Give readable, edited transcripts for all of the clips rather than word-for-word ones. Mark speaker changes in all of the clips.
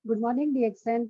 Speaker 1: Good morning DXN.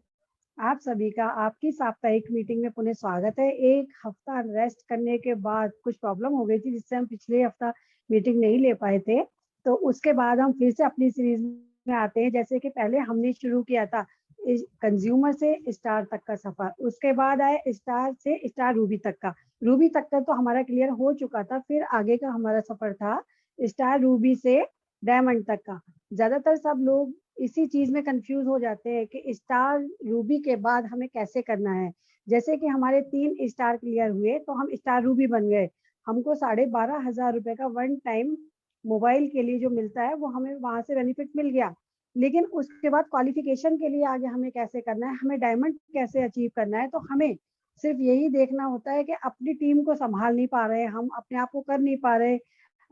Speaker 1: आप सभी का आपकी साप्ताहिक मीटिंग में पुनः स्वागत है। एक हफ्ता रेस्ट करने के बाद कुछ प्रॉब्लम हो गई थी जिससे हम पिछले हफ्ता मीटिंग नहीं ले पाए थे। तो उसके बाद हम फिर से अपनी सीरीज में आते हैं। जैसे कि पहले हमने शुरू किया था कंज्यूमर से स्टार तक का सफर, उसके बाद आए स्टार से स्टार रूबी तक का। रूबी तक का तो हमारा क्लियर हो चुका था, फिर आगे का हमारा सफर था स्टार रूबी से डायमंड तक का। ज्यादातर सब लोग इसी चीज में कंफ्यूज हो जाते हैं कि स्टार रूबी के बाद हमें कैसे करना है। जैसे कि हमारे 3 स्टार क्लियर हुए तो हम स्टार रूबी बन गए। हमको 12,500 रुपए का वन टाइम मोबाइल के लिए जो मिलता है वो हमें वहां से बेनिफिट मिल गया। लेकिन उसके बाद क्वालिफिकेशन के लिए आगे हमें कैसे करना है, हमें डायमंड कैसे अचीव करना है, तो हमें सिर्फ यही देखना होता है कि अपनी टीम को संभाल नहीं पा रहे, हम अपने आप को कर नहीं पा रहे,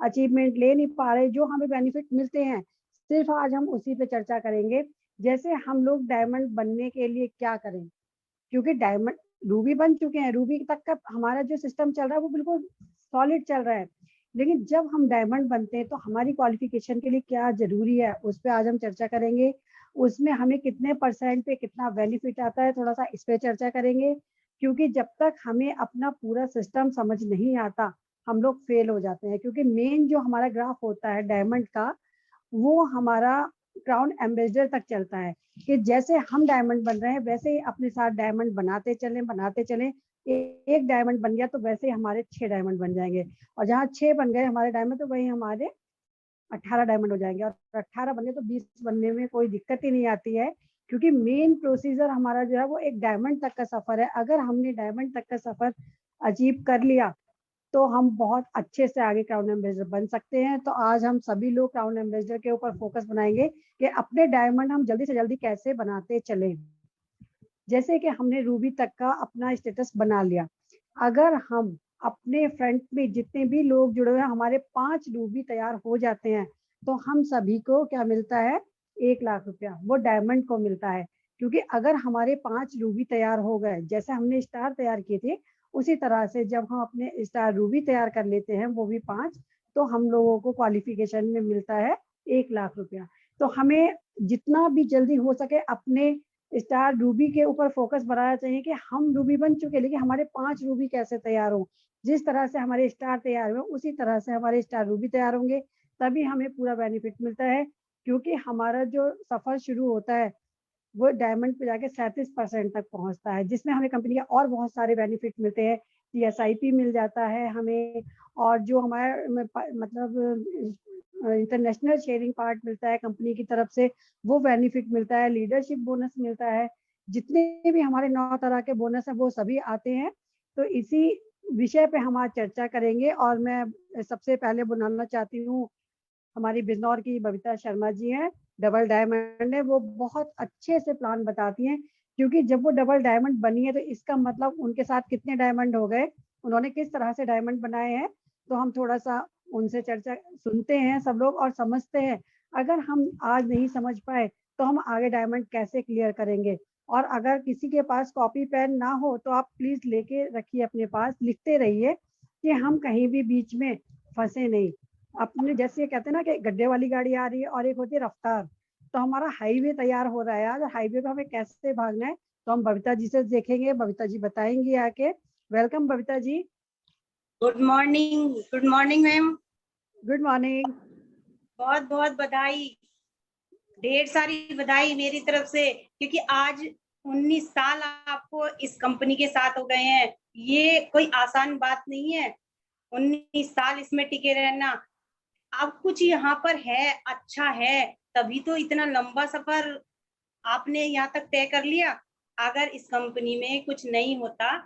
Speaker 1: अचीवमेंट ले नहीं पा रहे, जो हमें बेनिफिट मिलते हैं सिर्फ आज हम उसी पे चर्चा करेंगे। जैसे हम लोग डायमंड बनने के लिए क्या करें, क्योंकि डायमंड रूबी बन चुके हैं, रूबी तक का हमारा जो सिस्टम चल रहा है वो बिल्कुल सॉलिड चल रहा है। लेकिन जब हम डायमंड बनते हैं तो हमारी क्वालिफिकेशन के लिए क्या जरूरी है उस पर आज हम चर्चा करेंगे। उसमें हमें कितने परसेंट पे कितना बेनिफिट आता है थोड़ा सा इस पे चर्चा करेंगे। क्योंकि जब तक हमें अपना पूरा सिस्टम समझ नहीं आता हम लोग फेल हो जाते हैं। क्योंकि मेन जो हमारा ग्राफ होता है डायमंड का वो हमारा क्राउन एम्बेसडर तक चलता है कि जैसे हम डायमंड बन रहे हैं वैसे ही अपने साथ डायमंड बनाते चलें। एक डायमंड बन गया तो वैसे ही हमारे 6 डायमंड बन जाएंगे, और जहाँ 6 बन गए हमारे डायमंड तो वही हमारे 18 डायमंड हो जाएंगे, और 18 बने तो 20 बनने में कोई दिक्कत ही नहीं आती है। क्योंकि मेन प्रोसीजर हमारा जो है वो एक डायमंड तक का सफर है। अगर हमने डायमंड तक का सफर अचीव कर लिया तो हम बहुत अच्छे से आगे क्राउन एम्बेसडर बन सकते हैं। तो आज हम सभी लोग क्राउन एम्बेसडर के ऊपर फोकस बनाएंगे कि अपने डायमंड हम जल्दी से जल्दी कैसे बनाते चलें। जैसे कि हमने रूबी तक का अपना स्टेटस बना लिया, अगर हम अपने फ्रंट में जितने भी लोग जुड़े हुए हैं हमारे 5 रूबी तैयार हो जाते हैं तो हम सभी को क्या मिलता है, 1 लाख रुपया वो डायमंड को मिलता है। क्योंकि अगर हमारे 5 रूबी तैयार हो गए जैसे हमने स्टार तैयार किए थे उसी तरह से जब हम अपने स्टार रूबी तैयार कर लेते हैं वो भी 5, तो हम लोगों को क्वालिफिकेशन में मिलता है 1 लाख रुपया। तो हमें जितना भी जल्दी हो सके अपने स्टार रूबी के ऊपर फोकस बनाना चाहिए कि हम रूबी बन चुके लेकिन हमारे 5 रूबी कैसे तैयार हो। जिस तरह से हमारे स्टार तैयार हुए उसी तरह से हमारे स्टार रूबी तैयार होंगे, तभी हमें पूरा बेनिफिट मिलता है। क्योंकि हमारा जो सफर शुरू होता है वो डायमंड पे जाके 37% तक पहुंचता है, जिसमें हमें कंपनी के और बहुत सारे बेनिफिट मिलते हैं। सीएसआईपी मिल जाता है हमें, और जो हमारा मतलब इंटरनेशनल शेयरिंग पार्ट मिलता है कंपनी की तरफ से, वो बेनिफिट मिलता है। लीडरशिप बोनस मिलता है, जितने भी हमारे 9 तरह के बोनस है वो सभी आते हैं। तो इसी विषय पे हम आज चर्चा करेंगे, और मैं सबसे पहले बुलाना चाहती हूँ हमारी बिजनौर की बबीता शर्मा जी हैं, डबल डायमंड है, वो बहुत अच्छे से प्लान बताती हैं। क्योंकि जब वो डबल डायमंड बनी है तो इसका मतलब उनके साथ कितने डायमंड हो गए, उन्होंने किस तरह से डायमंड बनाए हैं। तो हम थोड़ा सा उनसे चर्चा सुनते हैं सब लोग और समझते हैं। अगर हम आज नहीं समझ पाए तो हम आगे डायमंड कैसे क्लियर करेंगे। और अगर किसी के पास कॉपी पेन ना हो तो आप प्लीज लेके रखिए, अपने पास लिखते रहिए कि हम कहीं भी बीच में फंसे नहीं। अपने जैसे कहते हैं ना कि गड्ढे वाली गाड़ी आ रही है और एक होती है रफ्तार, तो हमारा हाईवे तैयार हो रहा है आज, हाईवे पे हमें कैसे भागना है तो हम बबीता जी से देखेंगे, बबीता जी बताएंगी आके। Welcome Babita ji.
Speaker 2: Good morning ma'am.
Speaker 1: Good morning.
Speaker 2: बहुत बहुत बधाई, ढेर सारी बधाई मेरी तरफ से, क्योंकि आज 19 साल आपको इस कंपनी के साथ हो गए हैं। ये कोई आसान बात नहीं है, 19 साल इसमें टिके रहना। अब कुछ यहाँ पर है, अच्छा है, तभी तो इतना लंबा सफर आपने यहाँ तक तय कर लिया। अगर इस कंपनी में कुछ नहीं होता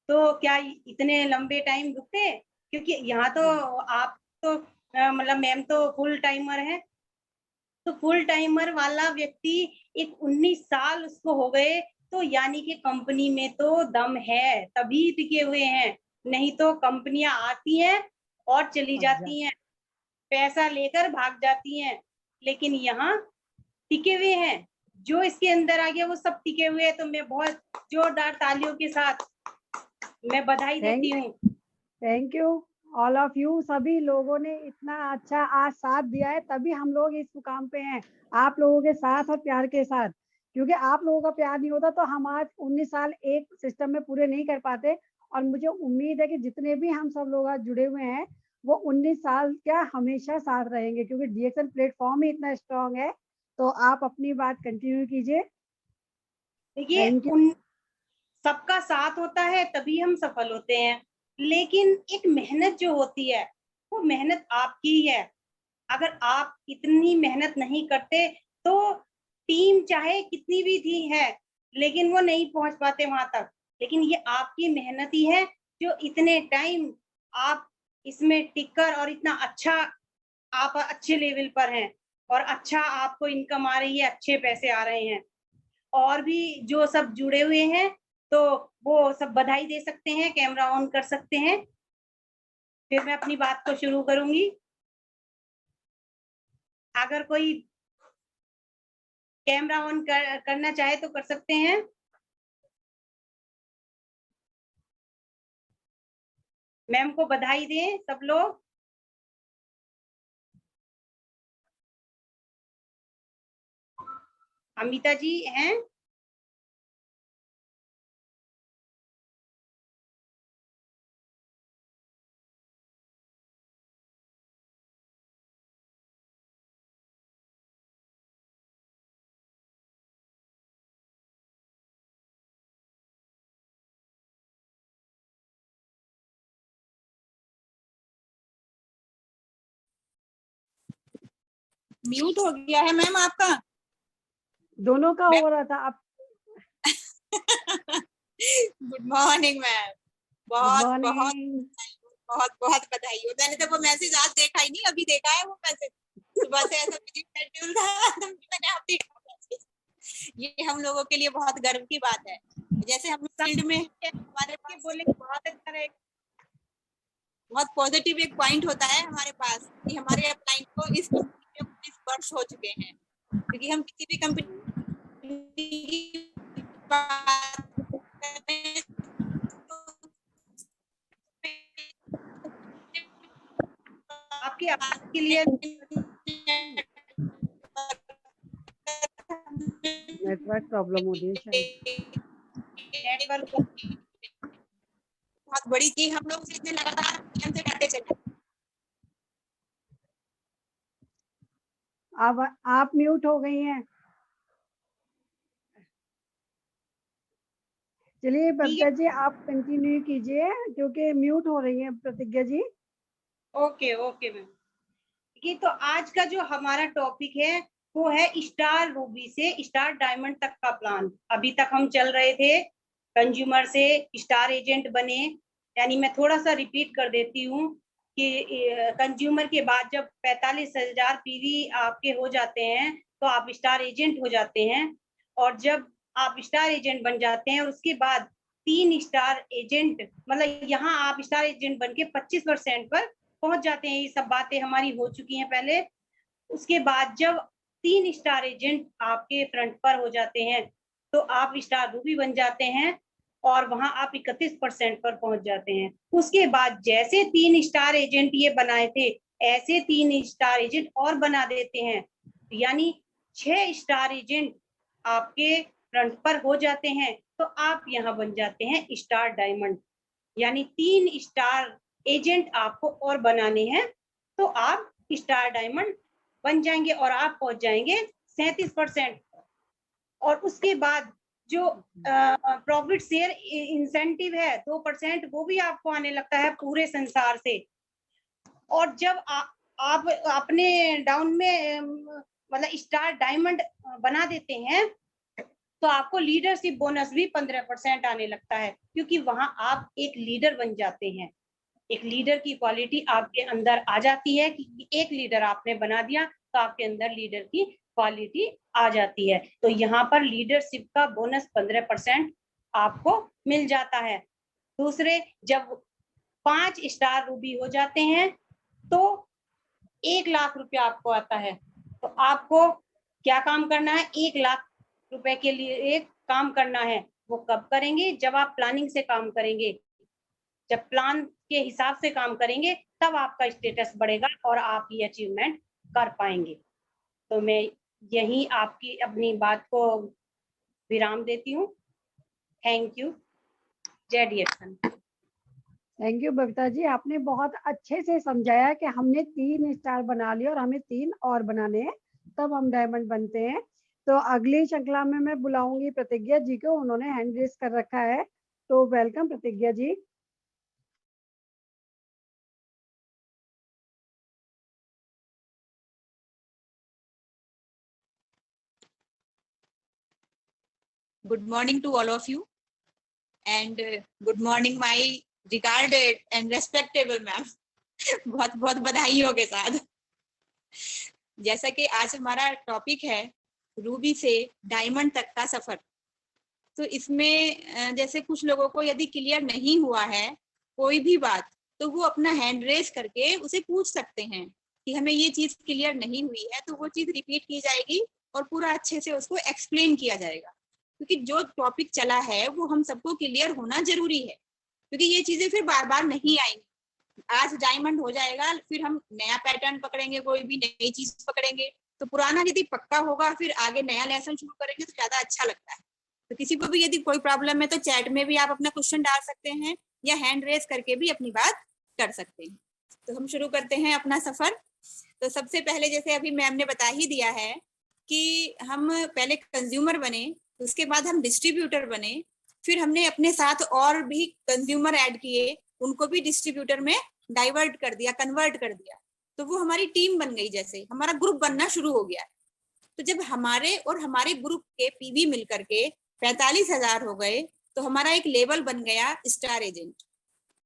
Speaker 2: तो क्या इतने लंबे टाइम रुकते? क्योंकि यहाँ तो आप तो मतलब मैम तो फुल टाइमर है, तो फुल टाइमर वाला व्यक्ति एक 19 साल उसको हो गए, तो यानी कि कंपनी में तो दम है, तभी टिके हुए हैं। नहीं तो कंपनियां आती हैं और चली जाती हैं, पैसा लेकर भाग जाती हैं, लेकिन यहाँ टिके हुए हैं। जो इसके अंदर आ गया वो सब टिके हुए हैं। तो मैं बहुत जोरदार तालियों के साथ मैं बधाई देती हूँ।
Speaker 1: Thank you all of you. सभी लोगों ने इतना अच्छा आज साथ दिया है तभी हम लोग इस मुकाम पे हैं, आप लोगों के साथ और प्यार के साथ। क्योंकि आप लोगों का प्यार नहीं होता तो हम आज 19 साल एक सिस्टम में पूरे नहीं कर पाते। और मुझे उम्मीद है कि जितने भी हम सब लोग आज जुड़े हुए हैं वो 19 साल क्या हमेशा साथ रहेंगे, क्योंकि डीएक्सन प्लेटफॉर्म ही इतना स्ट्रांग है। तो आप अपनी बात कंटिन्यू कीजिए।
Speaker 2: देखिए,
Speaker 1: थैंक यू।
Speaker 2: उन सबका साथ होता है तभी हम सफल होते हैं, लेकिन एक मेहनत जो होती है वो मेहनत आपकी ही है। अगर आप इतनी मेहनत नहीं करते तो टीम चाहे कितनी भी थी है, लेकिन वो नहीं पहुंच पाते वहां तक। लेकिन ये आपकी मेहनत ही है जो इतने टाइम आप इसमें टिककर और इतना अच्छा आप अच्छे लेवल पर हैं और अच्छा आपको इनकम आ रही है, अच्छे पैसे आ रहे हैं। और भी जो सब जुड़े हुए हैं तो वो सब बधाई दे सकते हैं, कैमरा ऑन कर सकते हैं। फिर मैं अपनी बात को शुरू करूंगी। अगर कोई कैमरा ऑन करना चाहे तो कर सकते हैं। मैम को बधाई दें सब लोग। अमिता जी हैं?
Speaker 3: म्यूट हो गया है मैम आपका।
Speaker 1: दोनों का हो रहा था आप।
Speaker 3: Good morning ma'am. बहुत बहुत
Speaker 1: मॉर्निंग।
Speaker 3: बहुत बहुत बधाई हो। मैंने तो वो मैसेज आज देखा ही नहीं, अभी देखा है वो मैसेज। सुबह से ऐसा बिजी शेड्यूल था तो मैंने आप देखा मैसेज। ये हम लोगों के लिए बहुत गर्व की बात है। जैसे हम फील्ड में हमारे पास
Speaker 2: बोले बहुत अच्छा रहेगा।
Speaker 3: बहुत पॉजिटिव एक पॉइंट होता है हमारे पास कि हमारे अपलाइन को इस कंपनी में 19 वर्ष हो चुके हैं। क्योंकि हम किसी भी कंपनी की बात करें
Speaker 2: आपकी आवाज क्लियर
Speaker 1: नेटवर्क प्रॉब्लम हो रही है शायद।
Speaker 2: नेटवर्क
Speaker 3: बहुत बड़ी चीज हम लोग सीखने लगातार नियम से करते चले।
Speaker 1: आप म्यूट हो गई हैं। चलिए बबीता जी आप कंटिन्यू कीजिए क्योंकि म्यूट हो रही है प्रतिज्ञा जी।
Speaker 2: Okay okay ma'am. ये तो आज का जो हमारा टॉपिक है वो है स्टार रूबी से स्टार डायमंड तक का प्लान। अभी तक हम चल रहे थे कंज्यूमर से स्टार एजेंट बने। यानी मैं थोड़ा सा रिपीट कर देती हूँ कि कंज्यूमर के बाद जब 45,000 पीवी आपके हो जाते हैं तो आप स्टार एजेंट हो जाते हैं। और जब आप स्टार एजेंट बन जाते हैं उसके बाद 3 स्टार एजेंट, मतलब यहाँ आप स्टार एजेंट बन के 25% पर पहुंच जाते हैं। ये सब बातें हमारी हो चुकी हैं पहले। उसके बाद जब 3 स्टार एजेंट आपके फ्रंट पर हो जाते हैं तो आप स्टार रूबी बन जाते हैं और वहां आप 31% पर पहुंच जाते हैं। उसके बाद जैसे 3 स्टार एजेंट ये बनाए थे ऐसे 3 स्टार एजेंट और बना देते हैं, यानी 6 स्टार एजेंट आपके फ्रंट पर हो जाते हैं तो आप यहाँ बन जाते हैं स्टार डायमंड। यानी 3 स्टार एजेंट आपको और बनाने हैं तो आप स्टार डायमंड बन जाएंगे और आप पहुंच जाएंगे 37%। और उसके बाद जो प्रॉफिट शेयर इंसेंटिव है 2%, वो भी आपको आने लगता है पूरे संसार से। और जब आप अपने डाउन में मतलब स्टार डायमंड बना देते हैं तो आपको लीडरशिप बोनस भी 15% आने लगता है, क्योंकि वहां आप एक लीडर बन जाते हैं। एक लीडर की क्वालिटी आपके अंदर आ जाती है कि एक लीडर आपने बना दिया तो आपके अंदर लीडर की क्वालिटी आ जाती है। तो यहाँ पर लीडरशिप का बोनस 15% आपको मिल जाता है। दूसरे, जब 5 स्टार रूबी हो जाते हैं तो 1 लाख रुपया आपको आता है। तो आपको क्या काम करना है? 1 लाख रुपए के लिए एक काम करना है। वो कब करेंगे? जब आप प्लानिंग से काम करेंगे। जब प्लान के हिसाब से काम करेंगे तब आपका स्टेटस बढ़ेगा और आप ये अचीवमेंट कर पाएंगे। तो मैं यही आपकी अपनी बात को विराम देती हूँ। Thank you. जय डिएक्शन।
Speaker 1: थैंक यू बबीता जी, आपने बहुत अच्छे से समझाया कि हमने 3 स्टार बना लिए और हमें 3 और बनाने हैं, तब हम डायमंड बनते हैं। तो अगली श्रृंखला में मैं बुलाऊंगी प्रतिज्ञा जी को, उन्होंने हैंड रेस कर रखा है, तो welcome Pratigya ji.
Speaker 3: Good morning to all of you, and good morning my regarded and respectable ma'am. बहुत बहुत बधाइयों के साथ। जैसा कि आज हमारा टॉपिक है रूबी से डायमंड तक का सफर, तो इसमें जैसे कुछ लोगों को यदि क्लियर नहीं हुआ है कोई भी बात, तो वो अपना हैंड रेस करके उसे पूछ सकते हैं कि हमें ये चीज क्लियर नहीं हुई है, तो वो चीज रिपीट की जाएगी और पूरा अच्छे से उसको एक्सप्लेन किया जाएगा। क्योंकि जो टॉपिक चला है वो हम सबको क्लियर होना जरूरी है, क्योंकि ये चीजें फिर बार बार नहीं आएंगी। आज डायमंड हो जाएगा, फिर हम नया पैटर्न पकड़ेंगे, कोई भी नई चीज पकड़ेंगे, तो पुराना यदि पक्का होगा फिर आगे नया लेसन शुरू करेंगे तो ज्यादा अच्छा लगता है। तो किसी को भी यदि कोई प्रॉब्लम है तो चैट में भी आप अपना क्वेश्चन डाल सकते हैं या हैंड रेस करके भी अपनी बात कर सकते हैं। तो हम शुरू करते हैं अपना सफर। तो सबसे पहले जैसे अभी मैम ने बता ही दिया है कि हम पहले कंज्यूमर बने, उसके बाद हम डिस्ट्रीब्यूटर बने, फिर हमने अपने साथ और भी कंज्यूमर ऐड किए, उनको भी डिस्ट्रीब्यूटर में डाइवर्ट कर दिया, कन्वर्ट कर दिया, तो वो हमारी टीम बन गई, जैसे हमारा ग्रुप बनना शुरू हो गया। तो जब हमारे और हमारे ग्रुप के पीवी मिलकर के 45,000 हो गए तो हमारा एक लेवल बन गया स्टार एजेंट।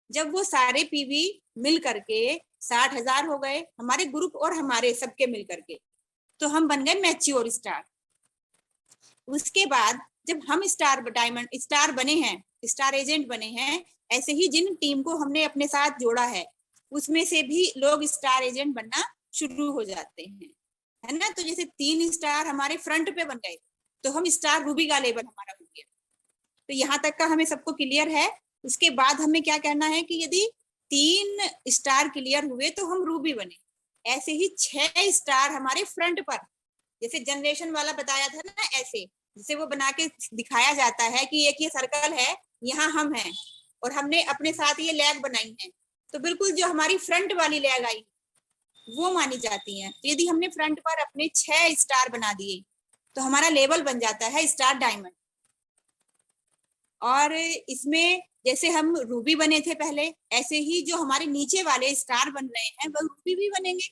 Speaker 3: जब वो सारे पीवी मिल करके 60,000 हो गए हमारे ग्रुप और हमारे सबके मिल करके, तो हम बन गए मैच्योर स्टार। उसके बाद जब हम स्टार डायमंड स्टार बने हैं, स्टार एजेंट बने हैं, ऐसे ही जिन टीम को हमने अपने साथ जोड़ा है उसमें से भी लोग स्टार एजेंट बनना शुरू हो जाते हैं, है ना। तो जैसे 3 स्टार हमारे फ्रंट पे बन गए तो हम स्टार रूबी का लेवल हमारा हो गया। तो यहाँ तक का हमें सबको क्लियर है। उसके बाद हमें क्या कहना है कि यदि 3 स्टार क्लियर हुए तो हम रूबी बने। ऐसे ही 6 स्टार हमारे फ्रंट पर, जैसे जनरेशन वाला बताया था ना, ऐसे जिसे वो बना के दिखाया जाता है कि एक ये सर्कल है, यहाँ हम हैं और हमने अपने साथ ये लैग बनाई है, तो बिल्कुल जो हमारी फ्रंट वाली लैग आई वो मानी जाती है। तो यदि हमने फ्रंट पर अपने 6 स्टार बना दिए तो हमारा लेवल बन जाता है स्टार डायमंड। और इसमें जैसे हम रूबी बने थे पहले, ऐसे ही जो हमारे नीचे वाले स्टार बन रहे हैं वो रूबी भी बनेंगे।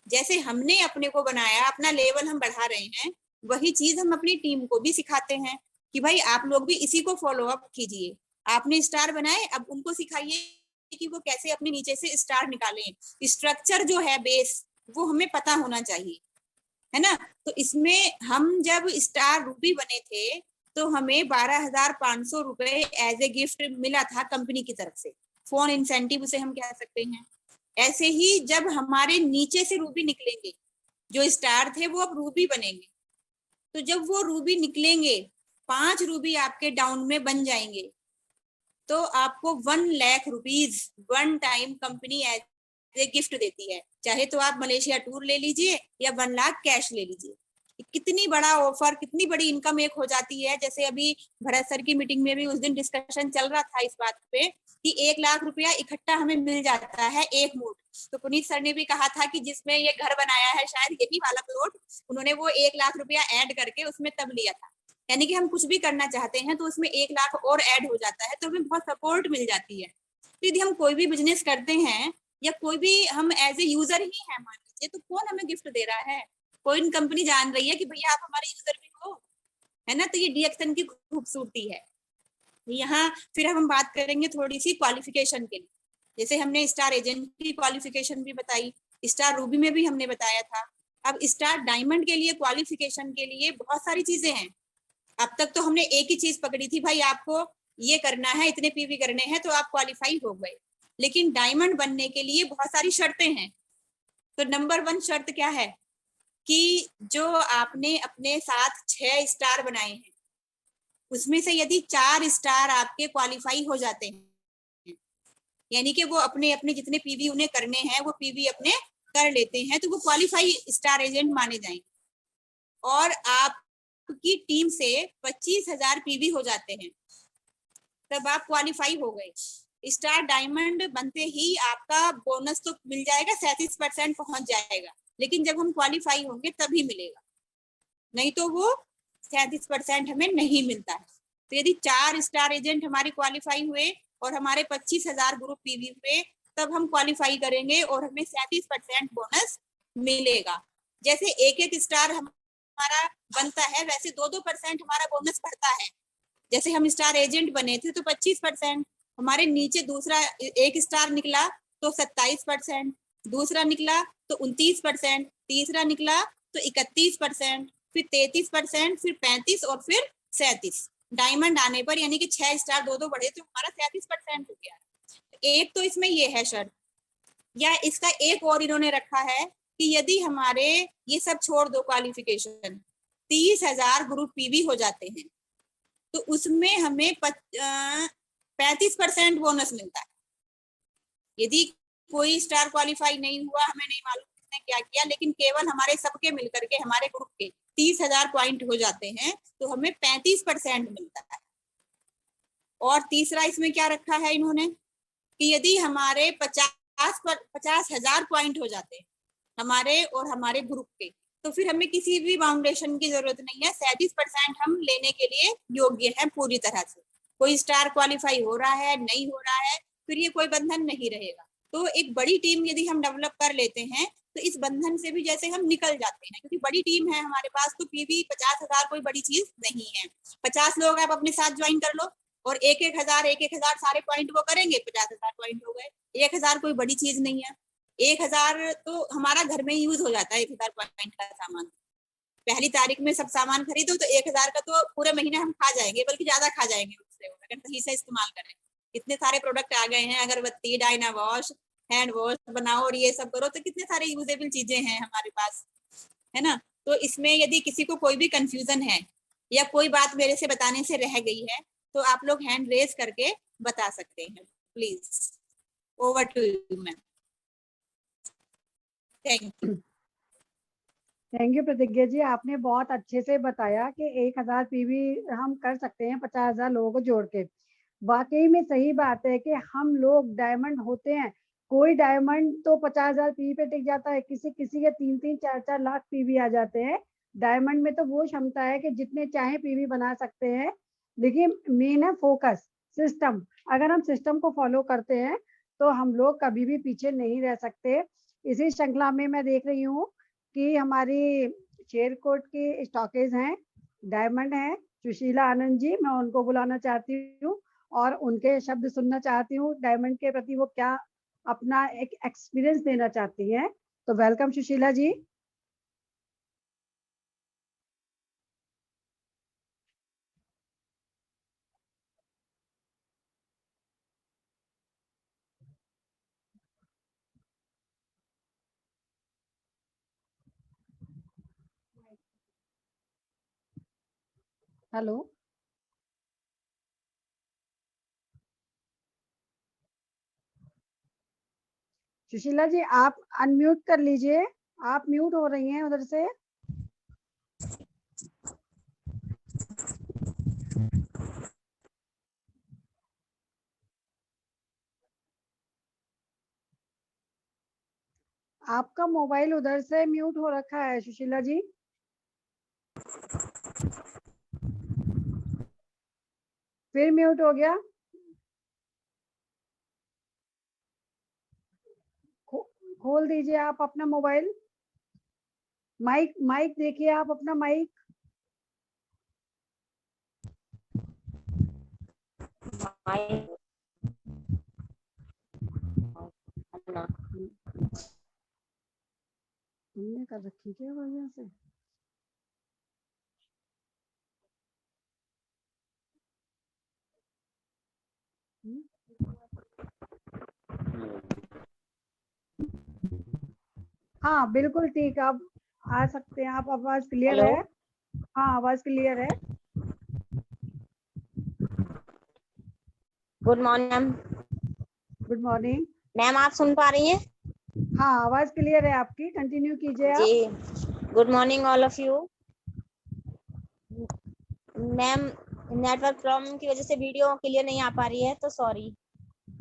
Speaker 3: जैसे हमने अपने को बनाया, अपना लेवल हम बढ़ा रहे हैं, वही चीज हम अपनी टीम को भी सिखाते हैं कि भाई आप लोग भी इसी को फॉलो अप कीजिए। आपने स्टार बनाए, अब उनको सिखाइए कि वो कैसे अपने नीचे से स्टार निकालें। स्ट्रक्चर जो है बेस वो हमें पता होना चाहिए, है ना। तो इसमें हम जब स्टार रूबी बने थे तो हमें 12,500 रुपए एज ए गिफ्ट मिला था कंपनी की तरफ से, फोन इंसेंटिव उसे हम कह सकते हैं। ऐसे ही जब हमारे नीचे से रूबी निकलेंगे, जो स्टार थे वो अब रूबी बनेंगे, तो जब वो रूबी निकलेंगे 5 रूबी आपके डाउन में बन जाएंगे, तो आपको 1 lakh rupees one time company as a gift देती है। चाहे तो आप मलेशिया टूर ले लीजिए या 1 लाख कैश ले लीजिए। कितनी बड़ा ऑफर, कितनी बड़ी इनकम एक हो जाती है। जैसे अभी भरत सर की मीटिंग में भी उस दिन डिस्कशन चल रहा था इस बात पे कि 1 लाख रुपया इकट्ठा हमें मिल जाता है एक मूड। तो पुनीत सर ने भी कहा था कि जिसमें ये घर बनाया है शायद यही वाला प्लॉट, उन्होंने वो 1 लाख रुपया ऐड करके उसमें तब लिया था। यानी कि हम कुछ भी करना चाहते हैं तो उसमें 1 लाख और ऐड हो जाता है, तो हमें बहुत सपोर्ट मिल जाती है। तो यदि हम कोई भी बिजनेस करते हैं या कोई भी हम एज ए यूजर ही है मान लीजिए, तो कौन हमें गिफ्ट दे रहा है? कोई कंपनी जान रही है कि भैया आप हमारे यूजर भी हो, है ना। तो ये डीएक्शन की खूबसूरती है। यहाँ फिर हम बात करेंगे थोड़ी सी क्वालिफिकेशन के लिए। जैसे हमने स्टार एजेंट की क्वालिफिकेशन भी बताई, स्टार रूबी में भी हमने बताया था। अब स्टार डायमंड के लिए क्वालिफिकेशन के लिए बहुत सारी चीजें हैं। अब तक तो हमने एक ही चीज पकड़ी थी, भाई आपको ये करना है, इतने पीवी करने हैं तो आप क्वालिफाई हो गए। लेकिन डायमंड बनने के लिए बहुत सारी शर्तें हैं। तो नंबर 1 शर्त क्या है कि जो आपने अपने साथ 6 स्टार बनाए हैं उसमें से यदि 4 स्टार आपके क्वालिफाई हो जाते हैं, यानी कि वो अपने अपने जितने पीवी उन्हें करने हैं वो पीवी अपने कर लेते हैं, तो वो क्वालिफाई स्टार एजेंट माने जाएंगे। और आपकी आपकी टीम से 25,000 पीवी हो जाते हैं, तब आप क्वालिफाई हो गए। स्टार डायमंड बनते ही आपका बोनस तो मिल जाएगा, 37% पहुंच जाएगा, लेकिन जब हम क्वालिफाई होंगे तभी मिलेगा, नहीं तो वो 37% हमें नहीं मिलता है। तो यदि 4 स्टार एजेंट हमारे क्वालिफाई हुए और हमारे 25,000 ग्रुप पीवी हुए, तब हम क्वालिफाई करेंगे और हमें 37% बोनस मिलेगा। जैसे एक स्टार हमारा बनता है, वैसे 2% हमारा बोनस बढ़ता है। जैसे हम स्टार एजेंट बने थे तो 25%, हमारे नीचे दूसरा 1 स्टार निकला तो 27%, दूसरा निकला तो 29%, तीसरा निकला तो 31%, फिर 33%, फिर 35 और फिर 37। डायमंड आने पर यानी कि 6 स्टार 2 बढ़े तो हमारा 37% हो गया। एक तो इसमें ये है शर्त, या इसका एक और इन्होंने रखा है कि यदि हमारे ये सब छोड़ दो क्वालिफिकेशन, 30,000 ग्रुप पीवी हो जाते हैं तो उसमें हमें 35% बोनस मिलता है। यदि कोई स्टार क्वालिफाई नहीं हुआ, हमें नहीं मालूम किसने क्या किया, लेकिन केवल हमारे सबके मिलकर के हमारे ग्रुप के 30,000 पॉइंट हो जाते हैं तो हमें 35% मिलता है। और तीसरा इसमें क्या रखा है इन्होंने कि यदि हमारे 50,000 पॉइंट हो जाते हैं हमारे और हमारे ग्रुप के, तो फिर हमें किसी भी फाउंडेशन की जरूरत नहीं है, 37% हम लेने के लिए योग्य हैं पूरी तरह से। कोई स्टार क्वालिफाई हो रहा है नहीं हो रहा है, फिर ये कोई बंधन नहीं रहेगा। तो एक बड़ी टीम यदि हम डेवलप कर लेते हैं तो इस बंधन से भी जैसे हम निकल जाते हैं, क्योंकि बड़ी टीम है हमारे पास, तो पीवी 50,000 कोई बड़ी चीज नहीं है। 50 लोग आप अपने साथ ज्वाइन कर लो और 1,000 सारे पॉइंट वो करेंगे, 50,000 पॉइंट हो गए। 1,000 कोई बड़ी चीज नहीं है। 1,000 तो हमारा घर में यूज हो जाता है, 1,000 पॉइंट का सामान। पहली तारीख में सब सामान खरीदो तो 1,000 का तो पूरे महीने हम खा जाएंगे, बल्कि ज्यादा खा जाएंगे उससे, अगर सही से इस्तेमाल करें। इतने सारे प्रोडक्ट आ गए हैं, अगरबत्ती, डायना वॉश, हैंड वॉश बनाओ और ये सब करो, तो कितने सारे यूजेबल चीजें हैं हमारे पास, है ना। तो इसमें यदि किसी को कोई भी कंफ्यूजन है या कोई बात मेरे से बताने से रह गई है तो आप लोग हैंड रेज करके बता सकते हैं। Please over to you ma'am.
Speaker 1: Thank you Pratigya ji, आपने बहुत अच्छे से बताया कि 1,000 पीवी हम कर सकते हैं 50,000 लोगों को जोड़ के। वाकई में सही बात है कि हम लोग डायमंड होते हैं, कोई डायमंड तो 50,000 पीवी पे टिक जाता है, किसी किसी के 3-3, 4-4 लाख पीवी आ जाते हैं। डायमंड में तो वो क्षमता है कि जितने चाहे पीवी बना सकते हैं, लेकिन मेन है फोकस, सिस्टम। अगर हम सिस्टम को फॉलो करते हैं तो हम लोग कभी भी पीछे नहीं रह सकते। इसी श्रृंखला में मैं देख रही हूँ कि हमारी शेरकोट की स्टॉकेज हैं, डायमंड हैं, सुशीला आनंद जी, मैं उनको बुलाना चाहती हूँ और उनके शब्द सुनना चाहती हूँ। डायमंड के प्रति वो क्या अपना एक एक्सपीरियंस देना चाहती हैं। तो वेलकम सुशीला जी। हेलो सुशीला जी, आप अनम्यूट कर लीजिए, आप म्यूट हो रही हैं उधर से। आपका मोबाइल उधर से म्यूट हो रखा है सुशीला जी। फिर म्यूट हो गया। खोल दीजिए आप अपना मोबाइल, माइक माइक देखिए आप अपना माइक। तुमने कर रखी क्या वजह से? हाँ बिल्कुल ठीक, आप आ सकते हैं, आप आवाज क्लियर है। हाँ आवाज क्लियर है।
Speaker 4: Good morning ma'am.
Speaker 1: Good morning
Speaker 4: ma'am, आप सुन पा रही हैं?
Speaker 1: हाँ आवाज क्लियर है आपकी, कंटिन्यू कीजिए आप।
Speaker 4: जी, good morning all of you. Ma'am network problem की वजह से वीडियो क्लियर नहीं आ पा रही है, तो सॉरी।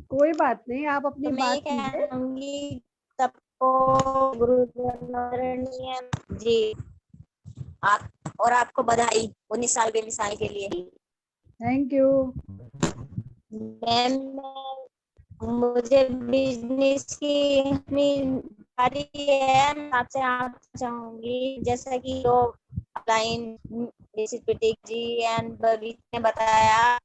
Speaker 1: कोई बात नहीं, आप अपनी
Speaker 4: तो मैं ये
Speaker 1: बात कीजिए।
Speaker 4: कहूंगी सबको गुरुजनरणीय जी, आप और आपको बधाई 19 साल बेमिसाल के लिए।
Speaker 1: Thank you.
Speaker 4: मैम मुझे बिजनेस की जानकारी है, मैं आपसे आप चाहूंगी, जैसा कि जो ऑनलाइन जी एंड बबीता ने बताया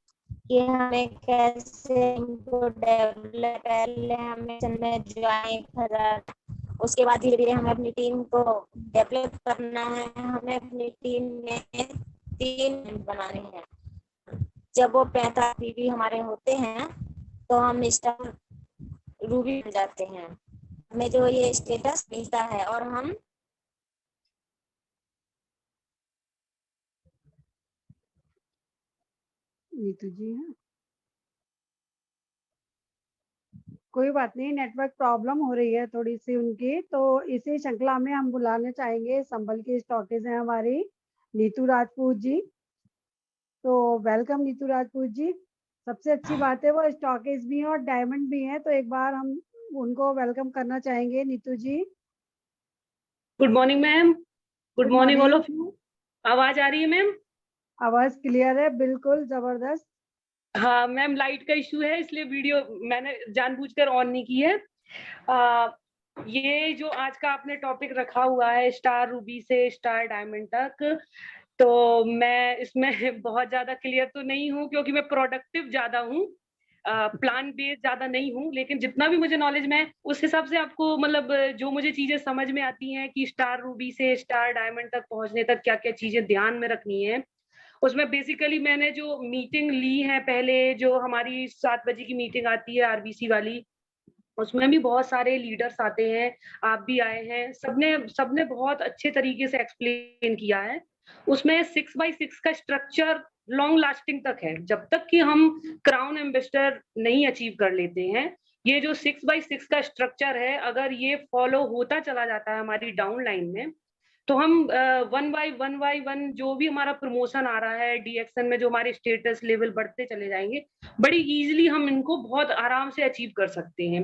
Speaker 4: कि हमें कैसे इनको डेवलप, पहले हमें में ज्वाइन करा, उसके बाद धीरे धीरे हमें अपनी टीम को डेवलप करना है। हमें अपनी टीम में 3 बनाने हैं। जब वो 45 बीबी हमारे होते हैं तो हम स्टार रूबी बन जाते हैं। हमें जो ये स्टेटस मिलता है और हम
Speaker 1: नीतू जी हाँ, कोई बात नहीं, नेटवर्क प्रॉब्लम हो रही है थोड़ी सी उनकी, तो इसी श्रृंखला में हम बुलाने चाहेंगे संभल की स्टॉकीज हैं हमारी नीतू राजपूत जी। तो वेलकम नीतू राजपूत जी। सबसे अच्छी बात है वो स्टॉकीज भी हैं और डायमंड भी हैं, तो एक बार हम उनको वेलकम करना चाहेंगे। Neetu ji
Speaker 5: good morning ma'am. Good
Speaker 1: good
Speaker 5: morning all
Speaker 1: morning.
Speaker 5: Of you. आवाज आ रही है मैम?
Speaker 1: आवाज क्लियर है, बिल्कुल जबरदस्त।
Speaker 5: हाँ मैम, लाइट का इशू है इसलिए वीडियो मैंने जानबूझकर ऑन नहीं की है। ये जो आज का आपने टॉपिक रखा हुआ है स्टार रूबी से स्टार डायमंड तक, तो मैं इसमें बहुत ज्यादा क्लियर तो नहीं हूँ क्योंकि मैं प्रोडक्टिव ज्यादा हूँ, प्लान बेस्ड ज्यादा नहीं हूँ। लेकिन जितना भी मुझे नॉलेज में है उस हिसाब से आपको मतलब जो मुझे चीजें समझ में आती हैं कि स्टार रूबी से स्टार डायमंड तक पहुंचने तक क्या क्या चीजें ध्यान में रखनी है, उसमें बेसिकली मैंने जो मीटिंग ली है पहले, जो हमारी 7 बजे की मीटिंग आती है आरबीसी वाली, उसमें भी बहुत सारे लीडर्स आते हैं, आप भी आए हैं, सबने सबने बहुत अच्छे तरीके से एक्सप्लेन किया है। उसमें 6x6 का स्ट्रक्चर लॉन्ग लास्टिंग तक है, जब तक कि हम क्राउन एम्बेसडर नहीं अचीव कर लेते हैं। ये जो 6x6 का स्ट्रक्चर है, अगर ये फॉलो होता चला जाता है हमारी डाउन लाइन में, तो हम 1 बाय 1 जो भी हमारा प्रमोशन आ रहा है डीएक्सन में, जो हमारे स्टेटस लेवल बढ़ते चले जाएंगे, बड़ी इजीली हम इनको बहुत आराम से अचीव कर सकते हैं।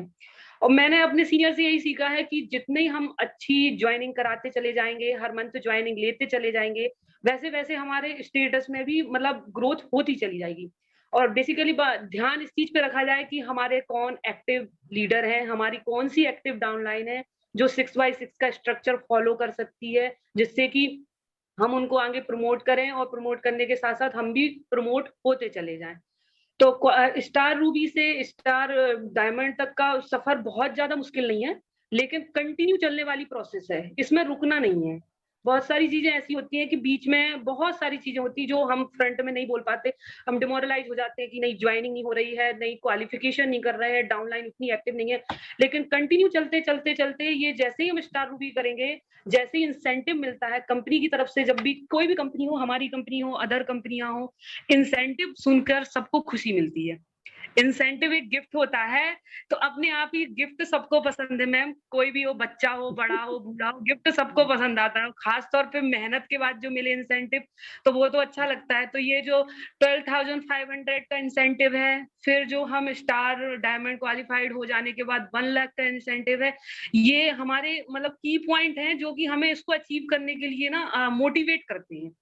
Speaker 5: और मैंने अपने सीनियर से यही सीखा है कि जितने ही हम अच्छी ज्वाइनिंग कराते चले जाएंगे, हर मंथ ज्वाइनिंग लेते चले जाएंगे, वैसे वैसे हमारे स्टेटस में भी मतलब ग्रोथ होती चली जाएगी। और बेसिकली ध्यान इस चीज पे रखा जाए कि हमारे कौन एक्टिव लीडर हैं, हमारी कौन सी एक्टिव डाउनलाइन है जो 6x6 का स्ट्रक्चर फॉलो कर सकती है, जिससे कि हम उनको आगे प्रमोट करें और प्रमोट करने के साथ साथ हम भी प्रमोट होते चले जाएं। तो स्टार रूबी से स्टार डायमंड तक का सफर बहुत ज्यादा मुश्किल नहीं है, लेकिन कंटिन्यू चलने वाली प्रोसेस है, इसमें रुकना नहीं है। बहुत सारी चीजें ऐसी होती हैं कि बीच में बहुत सारी चीजें होती हैं जो हम फ्रंट में नहीं बोल पाते, हम डिमोरलाइज हो जाते हैं कि नहीं ज्वाइनिंग नहीं हो रही है, नहीं क्वालिफिकेशन नहीं कर रहे हैं, डाउनलाइन उतनी एक्टिव नहीं है। लेकिन कंटिन्यू चलते चलते चलते ये जैसे ही हम स्टार रूबी करेंगे, जैसे ही इंसेंटिव मिलता है कंपनी की तरफ से, जब भी कोई भी कंपनी हो, हमारी कंपनी हो, अदर कंपनियां हो, इंसेंटिव सुनकर सबको खुशी मिलती है। इंसेंटिव एक गिफ्ट होता है, तो अपने आप ही गिफ्ट सबको पसंद है मैम, कोई भी हो, बच्चा हो, बड़ा हो, बूढ़ा हो, गिफ्ट सबको पसंद आता है। खास तौर पे मेहनत के बाद जो मिले इंसेंटिव, तो वो तो अच्छा लगता है। तो ये जो 12,500 का इंसेंटिव है, फिर जो हम स्टार डायमंड क्वालिफाइड हो जाने के बाद 1 लाख का इंसेंटिव है, ये हमारे मतलब की पॉइंट है जो कि हमें इसको अचीव करने के लिए ना मोटिवेट करते हैं।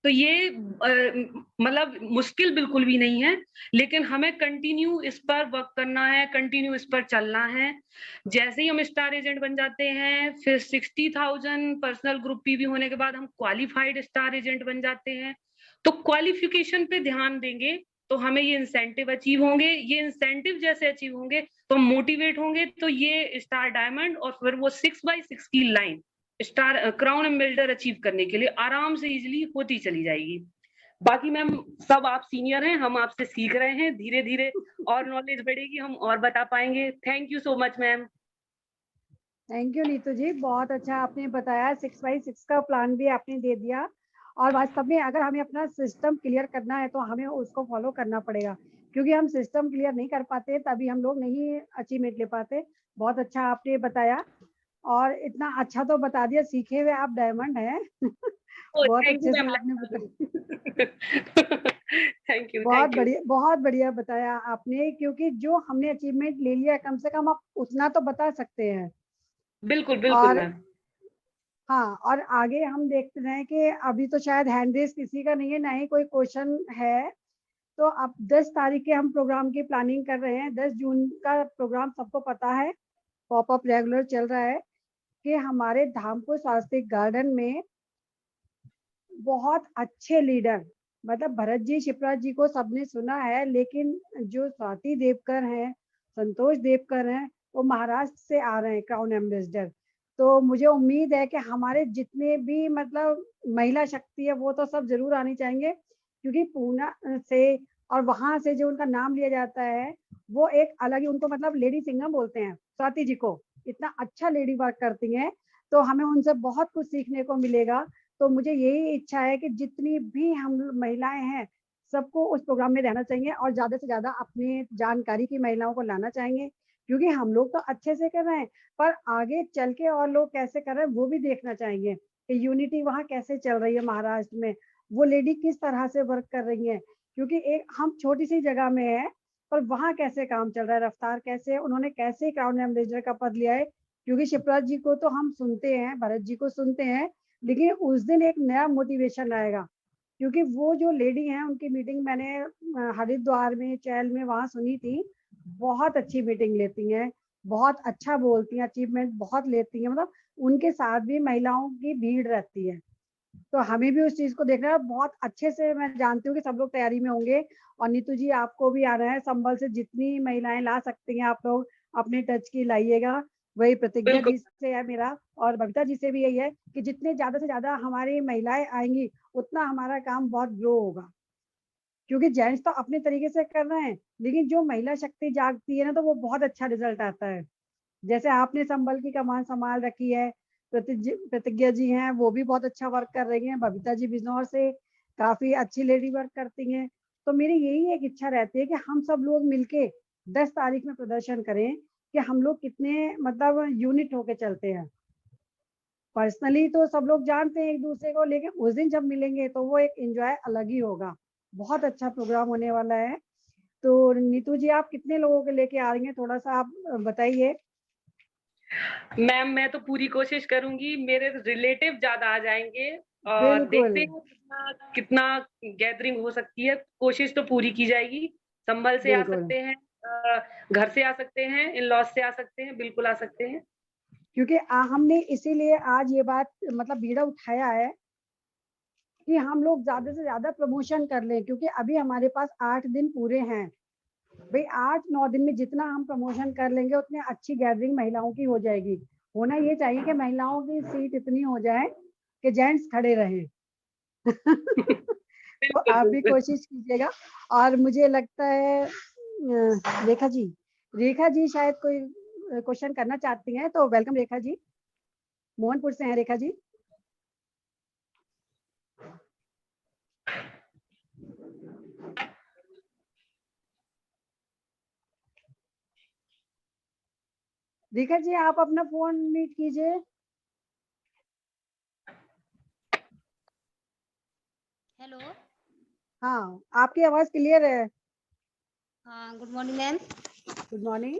Speaker 5: तो ये मतलब मुश्किल बिल्कुल भी नहीं है, लेकिन हमें कंटिन्यू इस पर वर्क करना है, कंटिन्यू इस पर चलना है। जैसे ही हम स्टार एजेंट बन जाते हैं, फिर 60,000 पर्सनल ग्रुप पीवी होने के बाद हम क्वालिफाइड स्टार एजेंट बन जाते हैं। तो क्वालिफिकेशन पे ध्यान देंगे तो हमें ये इंसेंटिव अचीव होंगे, ये इंसेंटिव जैसे अचीव होंगे तो हम मोटिवेट होंगे, तो ये स्टार डायमंड और फिर वो 6x6 की line star crown ambassador achieve करने के लिए आराम से इजीली होती चली जाएगी। बाकी मैम सब आप सीनियर हैं, हम आपसे सीख रहे हैं, धीरे धीरे और नॉलेज बढ़ेगी, हम और बता पाएंगे। Thank you so much ma'am.
Speaker 1: Thank you Neetu ji, बहुत अच्छा आपने बताया। 6x6 का प्लान भी आपने दे दिया, और वास्तव में अगर हमें अपना सिस्टम क्लियर करना है तो हमें उसको फॉलो करना पड़ेगा, क्योंकि हम सिस्टम क्लियर नहीं कर पाते तभी हम लोग नहीं अचीवमेंट ले पाते। बहुत अच्छा आपने बताया, और इतना अच्छा तो बता दिया, सीखे हुए आप डायमंड हैं। बहुत
Speaker 5: थैंक यू
Speaker 1: अच्छे से
Speaker 5: मैम।
Speaker 1: आपने बताया।
Speaker 5: You, thank you.
Speaker 1: बहुत बढ़िया बताया आपने, क्योंकि जो हमने अचीवमेंट ले लिया कम से कम आप उतना तो बता सकते हैं।
Speaker 5: बिल्कुल बिल्कुल
Speaker 1: और
Speaker 5: मैम।
Speaker 1: हाँ, और आगे हम देखते हैं कि अभी तो शायद हैंड रेस किसी का नहीं है, ना ही कोई क्वेश्चन है। तो अब 10 तारीख के हम प्रोग्राम की प्लानिंग कर रहे हैं। 10 जून का प्रोग्राम सबको पता है, पॉपअप रेगुलर चल रहा है, कि हमारे धामपुर सांस्कृतिक गार्डन में बहुत अच्छे लीडर, मतलब भरत जी शिप्रा जी को सबने सुना है, लेकिन जो स्वाति देवकर हैं, संतोष देवकर हैं, वो महाराष्ट्र से आ रहे हैं क्राउन एम्बेसडर। तो मुझे उम्मीद है कि हमारे जितने भी मतलब महिला शक्ति है वो तो सब जरूर आनी चाहिए, क्योंकि पूना से और वहां से जो उनका नाम लिया जाता है वो एक अलग ही, उनको मतलब लेडी सिंगम बोलते हैं स्वाति जी को, इतना अच्छा लेडी वर्क करती हैं। तो हमें उनसे बहुत कुछ सीखने को मिलेगा। तो मुझे यही इच्छा है कि जितनी भी हम महिलाएं हैं सबको उस प्रोग्राम में रहना चाहिए, और ज्यादा से ज्यादा अपनी जानकारी की महिलाओं को लाना चाहिए, क्योंकि हम लोग तो अच्छे से कर रहे हैं, पर आगे चल के और लोग कैसे कर रहे हैं वो भी देखना चाहिए कि यूनिटी वहाँ कैसे चल रही है महाराष्ट्र में, वो लेडी किस तरह से वर्क कर रही है। क्योंकि एक हम छोटी सी जगह में है, पर वहाँ कैसे काम चल रहा है, रफ्तार कैसे, उन्होंने कैसे क्राउन एम्बेसडर का पद लिया है। क्योंकि शिवराज जी को तो हम सुनते हैं, भरत जी को सुनते हैं, लेकिन उस दिन एक नया मोटिवेशन आएगा, क्योंकि वो जो लेडी हैं उनकी मीटिंग मैंने हरिद्वार में, चैल में वहां सुनी थी। बहुत अच्छी मीटिंग लेती हैं, बहुत अच्छा बोलती हैं, अचीवमेंट बहुत लेती हैं, मतलब उनके साथ भी महिलाओं की भीड़ रहती है। तो हमें भी उस चीज को देखना है। बहुत अच्छे से मैं जानती हूँ कि सब लोग तैयारी में होंगे। और नीतू जी आपको भी आना है, संभल से जितनी महिलाएं ला सकती हैं आप लोग अपने टच की लाइएगा। वही प्रतिज्ञा
Speaker 5: बिल्कुल
Speaker 1: जी से है मेरा, और बबीता जी से भी यही है कि जितने ज्यादा से ज्यादा हमारी महिलाएं आएंगी उतना हमारा काम बहुत ग्रो होगा। क्योंकि जेंट्स तो अपने तरीके से कर रहे हैं, लेकिन जो महिला शक्ति जागती है ना तो वो बहुत अच्छा रिजल्ट आता है। जैसे आपने संबल की कमान संभाल रखी है, प्रतिज्ञा जी हैं वो भी बहुत अच्छा वर्क कर रही हैं, बबीता जी बिजनौर से काफी अच्छी लेडी वर्क करती हैं। तो मेरी यही एक इच्छा रहती है कि हम सब लोग मिलके 10 तारीख में प्रदर्शन करें कि हम लोग कितने मतलब यूनिट होके चलते हैं। पर्सनली तो सब लोग जानते हैं एक दूसरे को, लेकिन उस दिन जब मिलेंगे तो वो एक एंजॉय अलग ही होगा। बहुत अच्छा प्रोग्राम होने वाला है। तो नीतू जी आप कितने लोगों के लेके आ रही हैं, थोड़ा सा आप बताइए।
Speaker 5: मैम, मैं तो पूरी कोशिश करूंगी, मेरे रिलेटिव ज्यादा आ जाएंगे और
Speaker 1: बिल्कुल
Speaker 5: देखते हैं कितना कितना गैदरिंग हो सकती है। कोशिश तो पूरी की जाएगी। संभल से आ
Speaker 1: बिल्कुल,
Speaker 5: सकते हैं, घर से आ सकते हैं, इन लॉज से आ सकते हैं, बिल्कुल आ सकते हैं।
Speaker 1: क्योंकि हमने इसीलिए आज ये बात मतलब बीड़ा उठाया है कि हम लोग ज्यादा से ज्यादा प्रमोशन कर लें, क्योंकि अभी हमारे पास 8 दिन पूरे हैं। भाई 8-9 दिन में जितना हम प्रमोशन कर लेंगे उतनी अच्छी गैदरिंग महिलाओं की हो जाएगी। होना ये चाहिए कि महिलाओं की सीट इतनी हो जाए कि जेंट्स खड़े रहें। तो
Speaker 5: बिल्कुल
Speaker 1: आप भी
Speaker 5: बिल्कुल।
Speaker 1: कोशिश कीजिएगा। और मुझे लगता है रेखा जी शायद कोई क्वेश्चन करना चाहती हैं, तो वेलकम रेखा जी, मोहनपुर से हैं रेखा जी। रेखा जी आप अपना फोन म्यूट कीजिए।
Speaker 6: हेलो।
Speaker 1: हाँ आपकी आवाज क्लियर है।
Speaker 6: हाँ, good morning ma'am.
Speaker 1: Good morning.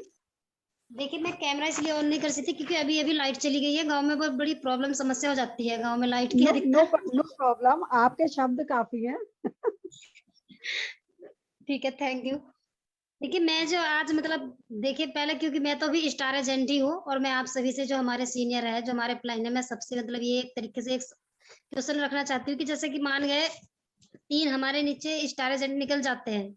Speaker 6: देखिए मैं कैमरा इसलिए ऑन नहीं कर सकती क्योंकि अभी अभी लाइट चली गई है। गांव में बहुत बड़ी प्रॉब्लम समस्या हो जाती है गांव में लाइट की
Speaker 1: नो नो
Speaker 6: अधिकतर।
Speaker 1: नो प्रॉब्लम, आपके शब्द काफी हैं।
Speaker 6: ठीक है, थैंक यू। देखिए मैं जो आज मतलब देखिए पहले क्योंकि मैं तो अभी स्टार एजेंट ही हूँ और मैं आप सभी से जो हमारे सीनियर है जो हमारे प्लान है मैं सबसे मतलब ये एक तरीके से एक क्वेश्चन रखना चाहती हूँ कि जैसे कि मान गए 3 हमारे नीचे स्टार एजेंट निकल जाते हैं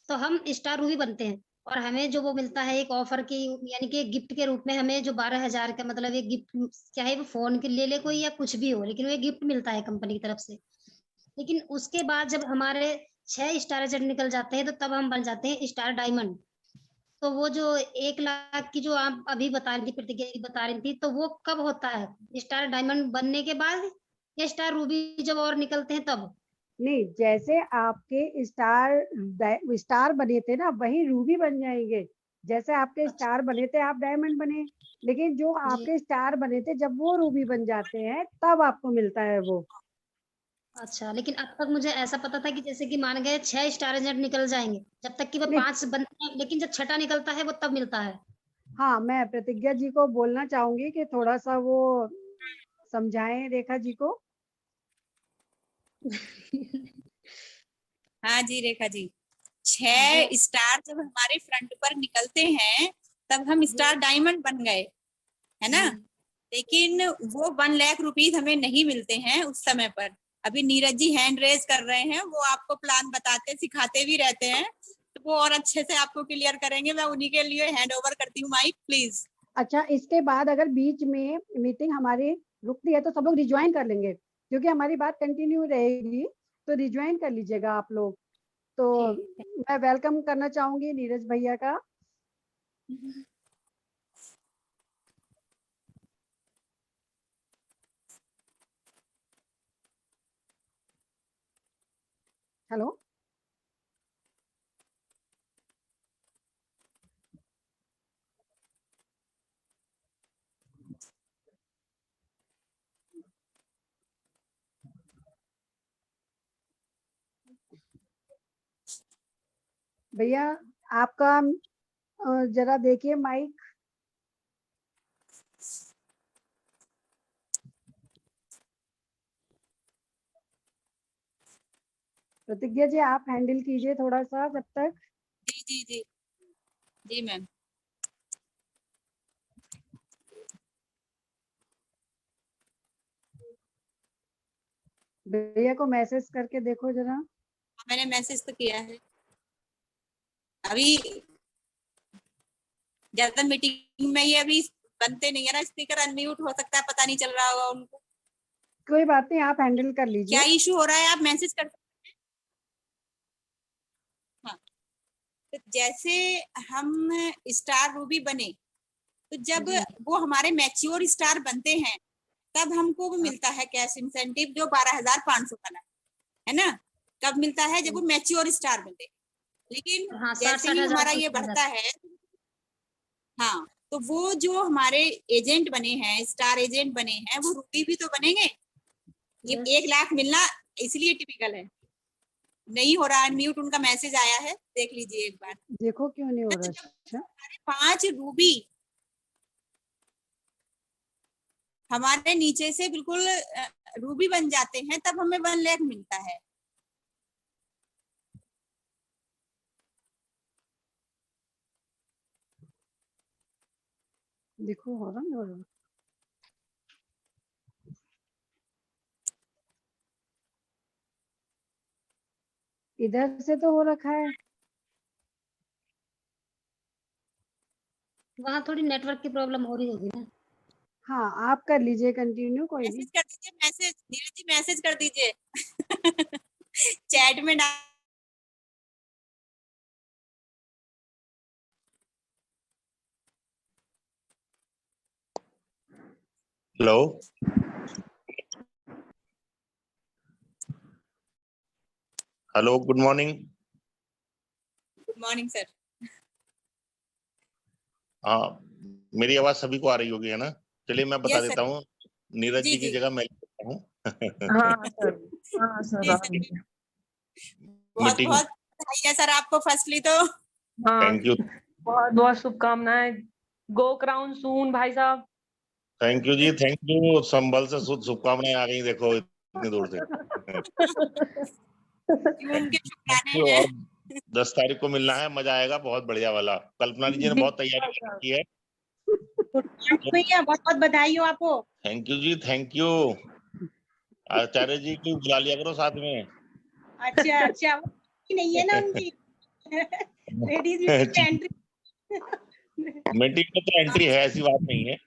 Speaker 6: तो हम स्टार रूबी बनते हैं और हमें जो वो मिलता है एक ऑफर की यानी कि गिफ्ट के रूप में हमें जो 12,000 का मतलब एक गिफ्ट चाहे वो फोन के ले ले कोई या कुछ भी हो लेकिन वो एक गिफ्ट मिलता है कंपनी की तरफ से। लेकिन उसके बाद जब हमारे 6 स्टार एजेंट निकल जाते हैं तो तब हम बन जाते हैं स्टार डायमंड। तो वो जो 1 लाख की जो आप अभी बता रही थी प्रतिज्ञा बता रही थी तो वो कब होता है, स्टार डायमंड बनने के बाद या स्टार रूबी जब और निकलते हैं तब?
Speaker 1: नहीं, जैसे आपके स्टार बने थे ना वही रूबी बन जाएंगे। जैसे आपके
Speaker 6: अच्छा
Speaker 1: स्टार बने थे आप डायमंड बने, लेकिन जो
Speaker 6: जी।
Speaker 1: आपके स्टार बने थे जब वो रूबी बन जाते हैं तब आपको मिलता है वो।
Speaker 6: अच्छा, लेकिन अब तक मुझे ऐसा पता था कि जैसे कि मान गए 6 स्टार एजेंट निकल जाएँगे, जब तक कि वो
Speaker 1: नहीं।
Speaker 6: 5 बनते हैं, लेकिन जब छठा निकलता है वो तब मिलता है।
Speaker 1: हाँ, मैं प्रतिज्ञा जी को बोलना चाहूंगी कि थोड़ा सा वो समझाएं रेखा जी को।
Speaker 3: हाँ जी रेखा जी, 6 स्टार जब हमारे फ्रंट पर निकलते हैं तब हम स्टार डायमंड बन गए, है ना। लेकिन वो 1 लाख रुपीज हमें नहीं मिलते हैं उस समय पर। अभी नीरज जी हैंड रेज कर रहे हैं, वो आपको प्लान बताते सिखाते भी रहते हैं, तो वो और अच्छे से आपको क्लियर करेंगे। मैं उन्हीं के लिए हैंड ओवर करती हूँ माइक, प्लीज।
Speaker 1: अच्छा, इसके बाद अगर बीच में मीटिंग हमारी रुकती है तो सब लोग रिज्वाइन कर लेंगे, क्योंकि हमारी बात कंटिन्यू रहेगी, तो रिज्वाइन कर लीजिएगा आप लोग। तो मैं वेलकम करना चाहूंगी नीरज भैया का। हेलो। भैया आपका जरा देखिए माइक। प्रतिज्ञा जी आप हैंडल कीजिए थोड़ा सा जब तक।
Speaker 3: जी जी जी जी मैम।
Speaker 1: भैया को मैसेज करके देखो जरा।
Speaker 3: मैंने मैसेज तो किया है। अभी ज्यादा मीटिंग में ये अभी बनते नहीं है ना, स्पीकर अनम्यूट हो सकता है, पता नहीं चल रहा होगा उनको।
Speaker 1: कोई बात नहीं, आप हैंडल कर
Speaker 3: क्या
Speaker 1: लीजिए।
Speaker 3: इशू हो रहा है, आप मैसेज कर सकते हैं। हाँ, तो जैसे हम स्टार रूबी बने, तो जब
Speaker 1: जी।
Speaker 3: वो हमारे मैच्योर स्टार बनते हैं तब हमको वो मिलता है कैश इंसेंटिव, जो 12,500 का है ना। कब मिलता है, जब वो मैच्योर स्टार बनते। लेकिन
Speaker 6: हाँ,
Speaker 3: जैसे
Speaker 6: 60-60
Speaker 3: ही
Speaker 6: हज़ार
Speaker 3: हमारा
Speaker 6: तक
Speaker 3: ये
Speaker 6: मिल
Speaker 3: बढ़ता
Speaker 6: जाता
Speaker 3: है, हाँ, तो वो जो हमारे एजेंट बने हैं, स्टार एजेंट बने हैं, वो रूबी भी तो बनेंगे। ये
Speaker 6: है।
Speaker 3: 1 लाख मिलना इसलिए टिपिकल है। नहीं हो रहा है म्यूट, उनका मैसेज आया है, देख लीजिए एक बार।
Speaker 1: देखो क्यों नहीं हो रहा।
Speaker 3: जब
Speaker 1: अच्छा,
Speaker 3: हमारे 5 रूबी हमारे नीचे से बिल्कुल रूबी बन जाते हैं, तब हमें 1 लाख मिलता है।
Speaker 1: देखो हो रहा नहीं हो रहा। इधर से तो हो रखा है।
Speaker 6: वहाँ थोड़ी नेटवर्क की प्रॉब्लम हो रही होगी ना।
Speaker 1: हाँ, आप कर लीजिए कंटिन्यू, कोई नहीं।
Speaker 3: मैसेज कर दीजिए, मैसेज नीरज जी मैसेज कर दीजिए चैट में डाल।
Speaker 7: Hello, hello, good morning.
Speaker 3: Good morning sir.
Speaker 7: हाँ, मेरी आवाज सभी को आ रही होगी, है ना। चलिए मैं बता
Speaker 3: यस
Speaker 7: देता
Speaker 3: सर।
Speaker 7: हूँ, नीरज
Speaker 3: जी
Speaker 7: जी की
Speaker 3: जी
Speaker 7: जगह मैं लेता हूँ
Speaker 8: हाँ सर, हाँ सर,
Speaker 3: जी
Speaker 8: आ
Speaker 3: सर।
Speaker 8: रही है।
Speaker 3: बहुत
Speaker 7: मीटिंग।
Speaker 3: बहुत बधाई है सर आपको फर्स्टली तो।
Speaker 8: हाँ,
Speaker 7: थैंक यू,
Speaker 8: बहुत बहुत शुभकामनाएं। गो क्राउन सून भाई साहब।
Speaker 7: थैंक यू जी, थैंक यू। संभल से शुभकामनाएं आ गई, देखो इतनी दूर से
Speaker 3: उनके
Speaker 7: थैंक
Speaker 3: शुक्राने
Speaker 7: यू।
Speaker 3: हैं।
Speaker 7: और 10 तारीख को मिलना है, मजा आएगा, बहुत बढ़िया वाला। कल्पना जी ने
Speaker 8: जी
Speaker 7: बहुत तैयारी
Speaker 8: भाई साहब।
Speaker 7: की है।
Speaker 2: गुड मॉर्निंग भैया, बहुत बहुत बधाई हो आपको।
Speaker 7: थैंक यू जी, थैंक यू। आचार्य जी को बुला लिया करो साथ में
Speaker 2: अच्छा अच्छा, वो नहीं है ना उनकी लेडीज मीटिंग में एंट्री
Speaker 7: मीटिंग में तो एंट्री है, ऐसी बात नहीं है।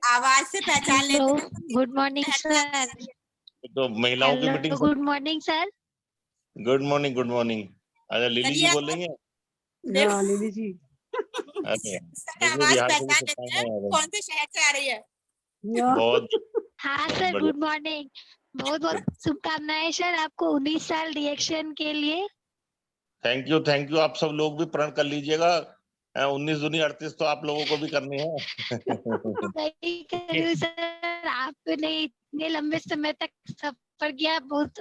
Speaker 3: आवाज से पहचान लेते
Speaker 4: हेलो,
Speaker 3: हैं सबकी
Speaker 4: गुड मॉर्निंग
Speaker 3: पहचान
Speaker 4: सर।
Speaker 3: जाती है।
Speaker 7: तो महिलाओं की meeting.
Speaker 4: Hello, good morning sir.
Speaker 7: Good morning, good morning. अच्छा, लिली जी
Speaker 3: चलिए
Speaker 7: बोल
Speaker 3: आप
Speaker 7: रही हैं।
Speaker 1: हाँ लिली जी।
Speaker 7: अरे
Speaker 3: सर
Speaker 7: मुझे
Speaker 3: आवाज
Speaker 7: बिहार से भी
Speaker 3: पहचान लेते हैं
Speaker 7: शुभकामनाएं आ
Speaker 3: कौन से शहर से आ रही है।
Speaker 1: या,
Speaker 7: बहुत
Speaker 4: हाँ
Speaker 7: बहुत
Speaker 4: सर,
Speaker 7: बढ़िया।
Speaker 4: Good morning. बहुत बहुत शुभकामनाएं सर आपको 19 साल रिएक्शन के लिए।
Speaker 7: Thank you, thank you. आप सब लोग भी प्रण कर लीजिएगा। 19 दूनी 38 तो आप लोगों को भी करनी है
Speaker 4: सही करूँ सर,
Speaker 9: आपने इतने लंबे समय तक सफर किया, बहुत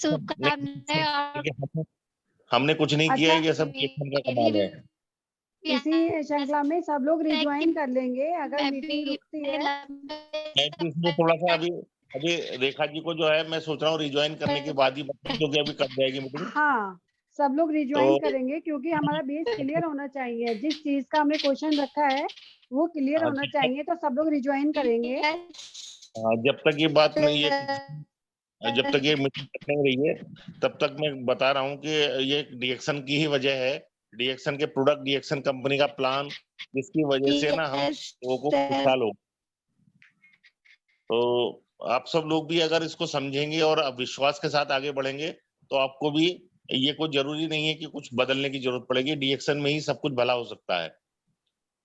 Speaker 9: शुभकामनाएं। और
Speaker 7: हमने कुछ नहीं किया है,
Speaker 1: अच्छा,
Speaker 7: ये सब DXN का कमाल है।
Speaker 1: इसी श्रृंखला में सब लोग रिज्वाइन कर लेंगे अगर
Speaker 9: मैं
Speaker 1: मीटिंग
Speaker 9: भी
Speaker 1: रुकती है।
Speaker 7: मैं भी इसमें थोड़ा सा अभी रेखा जी को जो है मैं सोच रहा हूँ रिज्वाइन करने के बाद ही बताऊं, क्योंकि अभी कट जाएगी मीटिंग।
Speaker 1: हाँ, सब लोग रिज्वाइन
Speaker 7: तो
Speaker 1: करेंगे क्योंकि हमारा बेस क्लियर होना चाहिए। जिस चीज का हमने क्वेश्चन रखा है वो क्लियर होना चाहिए, तो सब लोग रिज्वाइन करेंगे।
Speaker 7: जब तक ये बात नहीं है, जब तक ये मीटिंग नहीं रही है, तब तक मैं बता रहा हूँ कि ये DXN की ही वजह है। DXN के प्रोडक्ट, DXN कंपनी का प्लान, जिसकी वजह से ना हम लोगों को खुशहाल हो। तो आप सब लोग भी अगर इसको समझेंगे और विश्वास के साथ आगे बढ़ेंगे तो आपको भी ये कोई जरूरी नहीं है कि कुछ बदलने की जरूरत पड़ेगी। DXN में ही सब कुछ भला हो सकता है।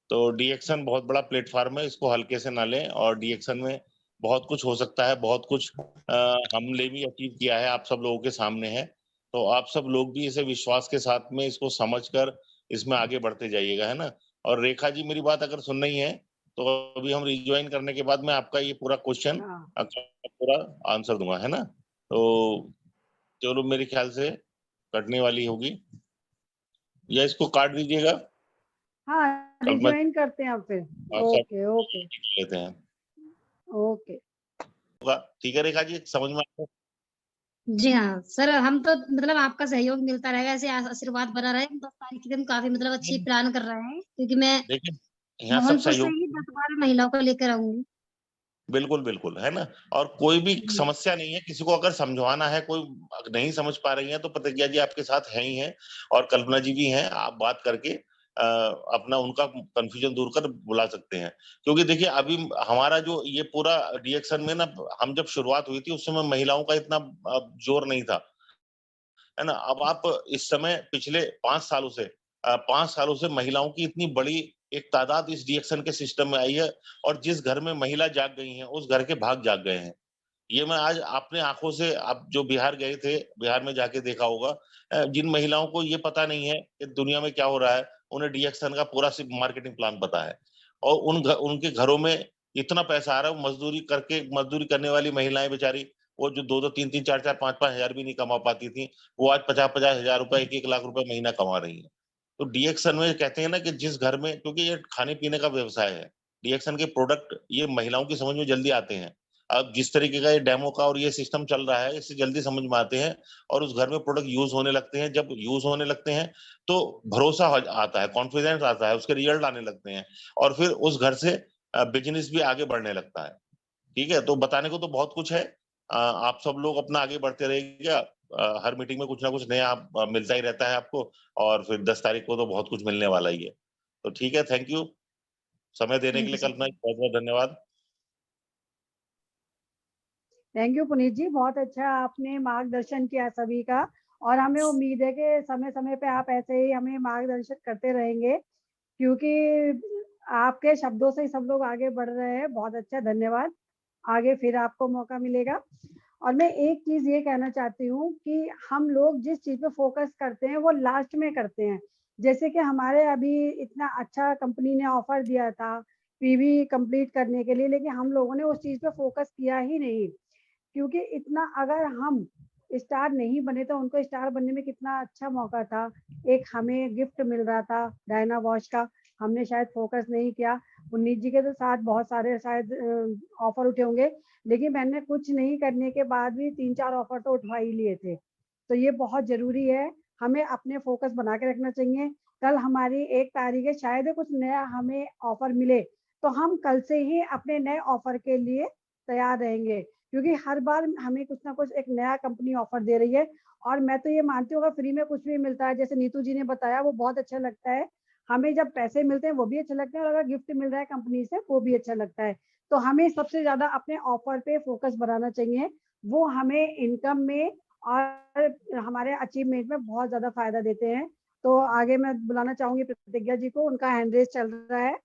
Speaker 7: तो DXN बहुत बड़ा प्लेटफॉर्म है, इसको हल्के से ना लें। और DXN में बहुत कुछ हो सकता है, बहुत कुछ हमने भी अचीव किया है, आप सब लोगों के सामने है। तो आप सब लोग भी इसे विश्वास के साथ में इसको समझकर इसमें आगे बढ़ते जाइएगा, है ना। और रेखा जी मेरी बात अगर सुन रही है तो अभी हम रिज्वाइन करने के बाद मैं आपका ये पूरा क्वेश्चन पूरा आंसर दूंगा, है ना। तो चलो, मेरे ख्याल से कटने वाली होगी, या इसको काट दीजिएगा।
Speaker 1: हाँ, रिज्वाइन करते हैं अब फिर। ओके ओके
Speaker 7: लेते हैं।
Speaker 1: ओके,
Speaker 7: ठीक है रेखा जी, समझ में आपको?
Speaker 6: जी हाँ सर, हम तो मतलब आपका सहयोग मिलता रहेगा, ऐसे आशीर्वाद बना रहे। 10 तारीख के दिन काफी मतलब अच्छी प्लान कर रहे हैं, क्योंकि मैं
Speaker 7: देखिए यहाँ सब
Speaker 6: मोहनपुर से
Speaker 7: सहयोग,
Speaker 6: ही 10-12 महिलाओं को लेकर आऊंगी।
Speaker 7: बिल्कुल बिल्कुल, है ना। और कोई भी समस्या नहीं है, किसी को अगर समझवाना है, कोई नहीं समझ पा रही है तो प्रतिज्ञा जी आपके साथ है ही हैं, और कल्पना जी भी हैं। आप बात करके अपना उनका कंफ्यूजन दूर कर बुला सकते हैं। क्योंकि देखिए अभी हमारा जो ये पूरा DXN में ना, हम जब शुरुआत हुई थी उस समय महिलाओं का इतना जोर नहीं था, है ना। अब आप इस समय पिछले 5 सालों से महिलाओं की इतनी बड़ी एक तादाद इस DXN के सिस्टम में आई है, और जिस घर में महिला जाग गई हैं उस घर के भाग जाग गए हैं। ये मैं आज अपने आंखों से, आप जो बिहार गए थे, बिहार में जाके देखा होगा, जिन महिलाओं को ये पता नहीं है कि दुनिया में क्या हो रहा है, उन्हें DXN का पूरा सिर्फ मार्केटिंग प्लान पता है। और उनके घरों में इतना पैसा आ रहा है, मजदूरी करने वाली महिलाएं बेचारी, वो जो 2-2, 3-3, 4-4, 5-5 हजार भी नहीं कमा पाती थी, वो आज 50-50 हजार रुपए, 1-1 लाख रुपए महीना कमा रही है। तो DXN में कहते हैं ना कि जिस घर में, क्योंकि ये खाने पीने का व्यवसाय है, DXN के प्रोडक्ट ये महिलाओं की समझ में जल्दी आते हैं। अब जिस तरीके का ये डेमो का और ये सिस्टम चल रहा है, इससे जल्दी समझ में आते हैं और उस घर में प्रोडक्ट यूज होने लगते हैं। जब यूज होने लगते हैं तो भरोसा आता है, कॉन्फिडेंस आता है, उसके रिजल्ट आने लगते हैं, और फिर उस घर से बिजनेस भी आगे बढ़ने लगता है। ठीक है, तो बताने को तो बहुत कुछ है। आप सब लोग अपना आगे बढ़ते रहिएगा। हर मीटिंग में कुछ ना कुछ नया मिलता ही रहता है आपको, और फिर 10 तारीख को तो बहुत कुछ मिलने वाला ही है। तो ठीक है, थैंक यू समय देने के लिए कल्पना, बहुत बहुत धन्यवाद।
Speaker 1: थैंक यू पुनीत जी, बहुत अच्छा आपने मार्गदर्शन किया सभी का, और हमें उम्मीद है कि समय समय पे आप ऐसे ही हमें मार्गदर्शन करते रहेंगे, क्योंकि आपके शब्दों से ही सब लोग आगे बढ़ रहे हैं। बहुत अच्छा, धन्यवाद। आगे फिर आपको मौका मिलेगा। और मैं एक चीज ये कहना चाहती हूँ कि हम लोग जिस चीज पे फोकस करते हैं वो लास्ट में करते हैं। जैसे कि हमारे अभी इतना अच्छा कंपनी ने ऑफर दिया था PV कंप्लीट करने के लिए, लेकिन हम लोगों ने उस चीज पे फोकस किया ही नहीं, क्योंकि इतना अगर हम स्टार नहीं बने तो उनको स्टार बनने में कितना अच्छा मौका था। एक हमें गिफ्ट मिल रहा था डायना वॉश का, हमने शायद फोकस नहीं किया। पुनीत जी के तो साथ बहुत सारे शायद ऑफर उठे होंगे, लेकिन मैंने कुछ नहीं करने के बाद भी 3-4 ऑफर तो उठवा ही लिए थे। तो ये बहुत जरूरी है, हमें अपने फोकस बना के रखना चाहिए। कल हमारी 1 तारीख है, शायद कुछ नया हमें ऑफर मिले तो हम कल से ही अपने नए ऑफर के लिए तैयार रहेंगे, क्योंकि हर बार हमें कुछ ना कुछ एक नया कंपनी ऑफर दे रही है। और मैं तो ये मानती हूँ अगर फ्री में कुछ भी मिलता है, जैसे नीतू जी ने बताया, वो बहुत अच्छा लगता है। हमें जब पैसे मिलते हैं वो भी अच्छा लगता है, और अगर गिफ्ट मिल रहा है कंपनी से वो भी अच्छा लगता है। तो हमें सबसे ज्यादा अपने ऑफर पे फोकस बनाना चाहिए, वो हमें इनकम में और हमारे अचीवमेंट में बहुत ज्यादा फायदा देते हैं। तो आगे मैं बुलाना चाहूंगी प्रतिज्ञा जी को, उनका हैंड रेस चल रहा है।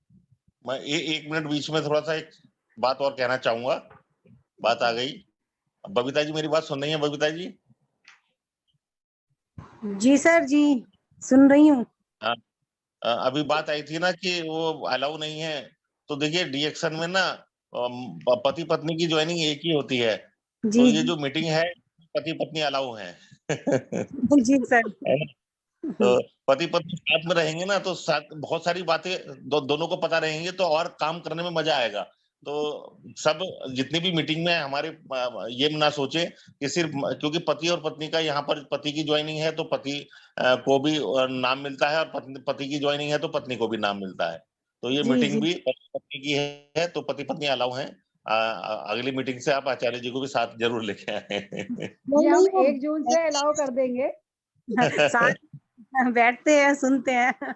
Speaker 7: मैं 1 मिनट बीच में थोड़ा सा एक बात और कहना चाहूंगा, बात आ गई। बबीता जी मेरी बात सुन रही है? बबीता जी
Speaker 2: जी सर जी, सुन रही हूँ।
Speaker 7: अभी बात आई थी ना कि वो अलाउ नहीं है। तो देखिए DXN में ना पति पत्नी की ज्वाइनिंग एक ही होती है, तो
Speaker 2: जी
Speaker 7: ये जो मीटिंग है पति पत्नी अलाउ है।
Speaker 2: जी सर।
Speaker 7: है ना? तो पति पत्नी साथ में रहेंगे ना, तो साथ बहुत सारी बातें दोनों को पता रहेंगे, तो और काम करने में मजा आएगा। तो सब जितनी भी मीटिंग में हमारे ये ना सोचे कि सिर्फ क्योंकि पति और पत्नी का यहाँ पर पति की ज्वाइनिंग है तो पति को भी नाम मिलता है, और पति की ज्वाइनिंग है तो पत्नी को भी नाम मिलता है। तो ये
Speaker 2: जी
Speaker 7: मीटिंग
Speaker 2: जी
Speaker 7: भी पति पत्नी की है, तो पति पत्नी अलाउ है। अगली मीटिंग से आप आचार्य जी को भी साथ जरूर लेके आए।
Speaker 2: नहीं
Speaker 1: ये हम
Speaker 2: नहीं, वो
Speaker 1: 1 जून से अलाउ कर देंगे।
Speaker 2: साथ बैठते हैं, सुनते हैं।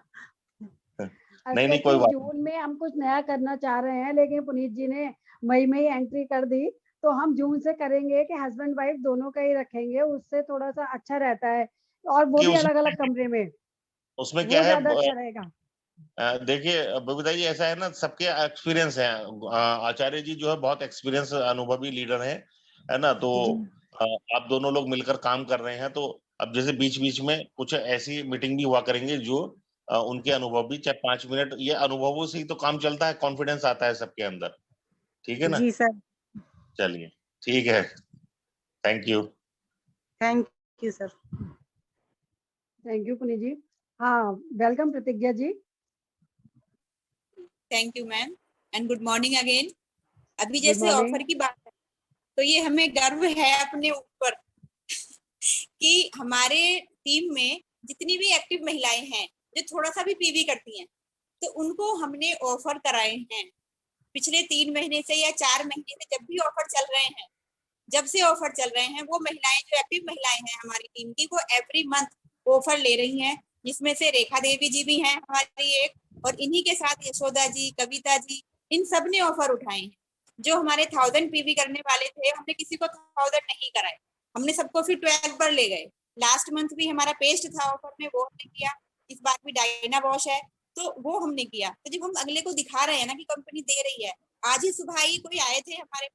Speaker 7: नहीं नहीं, कोई
Speaker 1: एक्चुअली
Speaker 7: बात
Speaker 1: जून में हम कुछ नया करना चाह रहे हैं, लेकिन पुनीत जी ने मई में ही एंट्री कर दी, तो हम जून से करेंगे कि हस्बैंड वाइफ दोनों का ही रखेंगे, उससे थोड़ा सा अच्छा रहता है, और वो
Speaker 7: कि
Speaker 1: भी अलग अलग कमरे में,
Speaker 7: उसमें क्या
Speaker 1: वो
Speaker 7: है,
Speaker 1: ज्यादा अच्छा रहेगा।
Speaker 7: देखिए बबीता जी, ऐसा है ना, सबके एक्सपीरियंस है। आचार्य जी जो है बहुत एक्सपीरियंस अनुभवी लीडर है ना? तो
Speaker 2: जी
Speaker 7: अ, आप दोनों लोग मिलकर काम कर रहे हैं, तो अब जैसे बीच बीच में कुछ ऐसी मीटिंग भी हुआ करेंगे जो उनके अनुभव भी, चाहे 5 मिनट, ये अनुभवों से ही तो काम चलता है, कॉन्फिडेंस आता है सबके अंदर। ठीक है ना?
Speaker 2: जी सर।
Speaker 7: चलिए, ठीक है, thank you.
Speaker 2: Thank you sir.
Speaker 1: Thank you Puneet ji. हाँ, welcome Pratigya ji.
Speaker 3: Thank you ma'am and good morning again. अभी
Speaker 1: गुड
Speaker 3: जैसे
Speaker 1: मॉर्निंग।
Speaker 3: ऑफर की बात है, तो ये हमें गर्व है अपने ऊपर कि हमारे टीम में जितनी भी एक्टिव महिलाएं हैं जो थोड़ा सा भी पीवी करती हैं, तो उनको हमने ऑफर कराए हैं। पिछले 3 महीने से या 4 महीने से जब भी ऑफर चल रहे हैं, जब से ऑफर चल रहे हैं, वो महिलाएं जो एक्टिव महिलाएं हैं हमारी टीम की, वो एवरी मंथ ऑफर ले रही हैं, जिसमें से रेखा देवी जी भी हैं हमारी एक, और इन्हीं के साथ यशोदा जी, कविता जी, इन सब ने ऑफर उठाए हैं। जो हमारे 1000 पीवी करने वाले थे, हमने किसी को 1000 नहीं कराए, हमने सबको फिर 12 पर ले गए। लास्ट मंथ भी हमारा पेस्ट था ऑफर में, वो हमने किया। इस बार भी डायना वॉश है, तो वो हमने किया। तो जब हम अगले को दिखा रहे हैं ना कि कंपनी दे रही है, आज ही सुबह ही कोई आए थे हमारे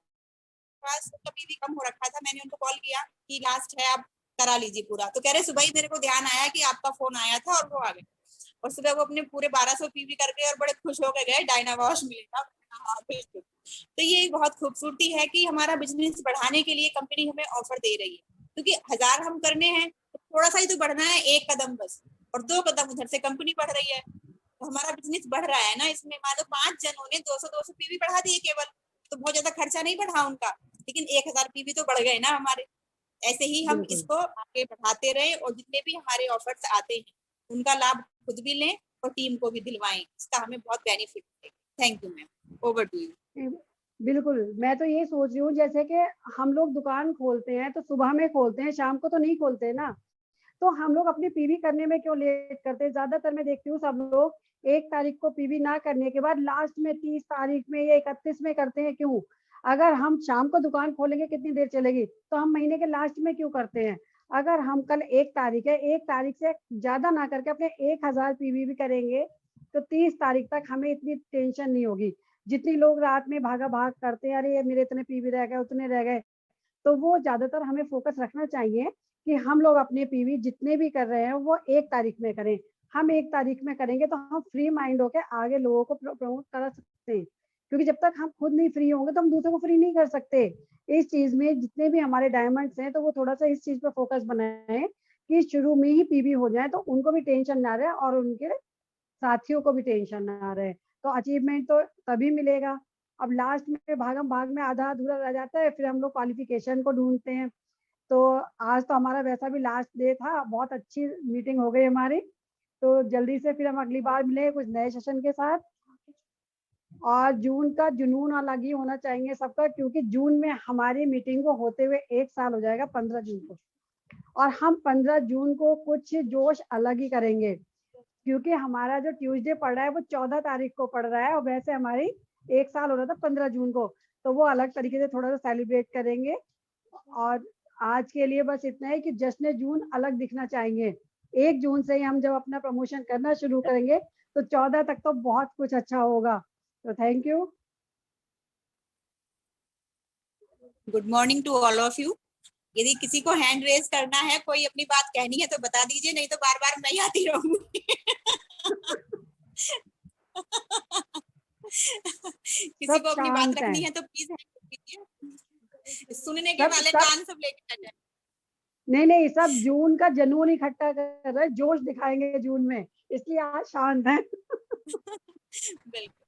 Speaker 3: पास, कभी भी कम हो रखा था, मैंने उनको कॉल किया कि लास्ट है, आप करा लीजिए पूरा। तो कह रहे सुबह ही मेरे को ध्यान आया कि आपका फोन आया था और वो आ गए, और सुबह वो अपने पूरे 1200 पीवी कर गए और बड़े खुश होकर गए, डायना वॉश मिलेगा। हाँ बिल्कुल। तो ये एक बहुत खूबसूरती है कि हमारा बिजनेस बढ़ाने के लिए कंपनी हमें ऑफर दे रही है, क्योंकि 1000 हम करने हैं तो थोड़ा सा ही तो बढ़ना है, 1 कदम बस, और 2 कदम उधर से कंपनी बढ़ रही है, तो हमारा बिजनेस बढ़ रहा है ना। इसमें मान लो 5 जनों ने 200 पीवी बढ़ा दिए केवल, तो बहुत ज्यादा खर्चा नहीं बढ़ा उनका, लेकिन 1000 पीवी तो बढ़ गए ना हमारे। ऐसे ही हम
Speaker 1: बिल्कुल।
Speaker 3: इसको आगे बढ़ाते रहे, और जितने भी हमारे ऑफर्स आते हैं उनका लाभ खुद भी लें और टीम को भी दिलवाएं, इसका हमें बहुत बेनिफिट है। Thank you ma'am, over to you.
Speaker 1: बिल्कुल, मैं तो ये सोच रही हूँ, जैसे कि हम लोग दुकान खोलते हैं तो सुबह में खोलते हैं, शाम को तो नहीं खोलते ना, तो हम लोग अपनी पीवी करने में क्यों लेट करते हैं? ज्यादातर मैं देखती हूँ सब लोग 1 तारीख को पीवी ना करने के बाद लास्ट में 30 तारीख में या 31 में करते हैं, क्यों? अगर हम शाम को दुकान खोलेंगे कितनी देर चलेगी, तो हम महीने के लास्ट में क्यों करते हैं? अगर हम कल 1 तारीख है, 1 तारीख से ज्यादा ना करके अपने 1000 पीवी भी करेंगे, तो 30 तारीख तक हमें इतनी टेंशन नहीं होगी। जितनी लोग रात में भागा भाग करते हैं, अरे ये मेरे इतने पीवी रह गए, उतने रह गए, तो वो ज्यादातर हमें फोकस रखना चाहिए कि हम लोग अपने पीवी जितने भी कर रहे हैं वो 1 तारीख में करें। हम 1 तारीख में करेंगे तो हम फ्री माइंड होकर आगे लोगों को प्रमोट कर सकते हैं, क्योंकि जब तक हम खुद नहीं फ्री होंगे तो हम दूसरों को फ्री नहीं कर सकते। इस चीज में जितने भी हमारे डायमंड्स हैं, तो वो थोड़ा सा इस चीज पर फोकस बनाए कि शुरू में ही पीवी हो जाए, तो उनको भी टेंशन ना रहे और उनके साथियों को भी टेंशन ना रहे, तो अचीवमेंट तो तभी मिलेगा। अब लास्ट में भागम भाग में आधा अधूरा रह जाता है, फिर हम लोग क्वालिफिकेशन को ढूंढते हैं। तो आज तो हमारा वैसा भी लास्ट डे था, बहुत अच्छी मीटिंग हो गई हमारी, तो जल्दी से फिर हम अगली बार मिले कुछ नए सेशन के साथ। और जून का जुनून अलग ही होना चाहिए सबका, क्योंकि जून में हमारी मीटिंग को होते हुए 1 साल हो जाएगा 15 जून को, और हम 15 जून को कुछ जोश अलग ही करेंगे, क्योंकि हमारा जो ट्यूसडे पड़ रहा है वो 14 तारीख को पड़ रहा है, और वैसे हमारी 1 साल हो रहा था 15 जून को, तो वो अलग तरीके से थोड़ा सा सेलिब्रेट करेंगे। और आज के लिए बस इतना है कि जश्न जून अलग दिखना चाहिए। 1 जून से ही हम जब अपना प्रमोशन करना शुरू करेंगे तो 14 तक तो बहुत कुछ अच्छा होगा। तो thank you.
Speaker 3: Good morning to all of you. यदि किसी को हैंड रेज करना है, कोई अपनी बात कहनी है तो बता दीजिए, नहीं तो बार बार मैं आती रहूंगी। किसी
Speaker 1: सब
Speaker 3: को अपनी बात
Speaker 1: शांत
Speaker 3: रखनी
Speaker 1: हैं।
Speaker 3: है तो प्लीज सुनने के
Speaker 1: सब
Speaker 3: वाले
Speaker 1: सब
Speaker 3: कान सब लेके आ जाए।
Speaker 1: नहीं नहीं, सब जून का जुनून इकट्ठा कर रहे हैं, जोश दिखाएंगे जून में, इसलिए आज शांत हैं।
Speaker 3: बिल्कुल।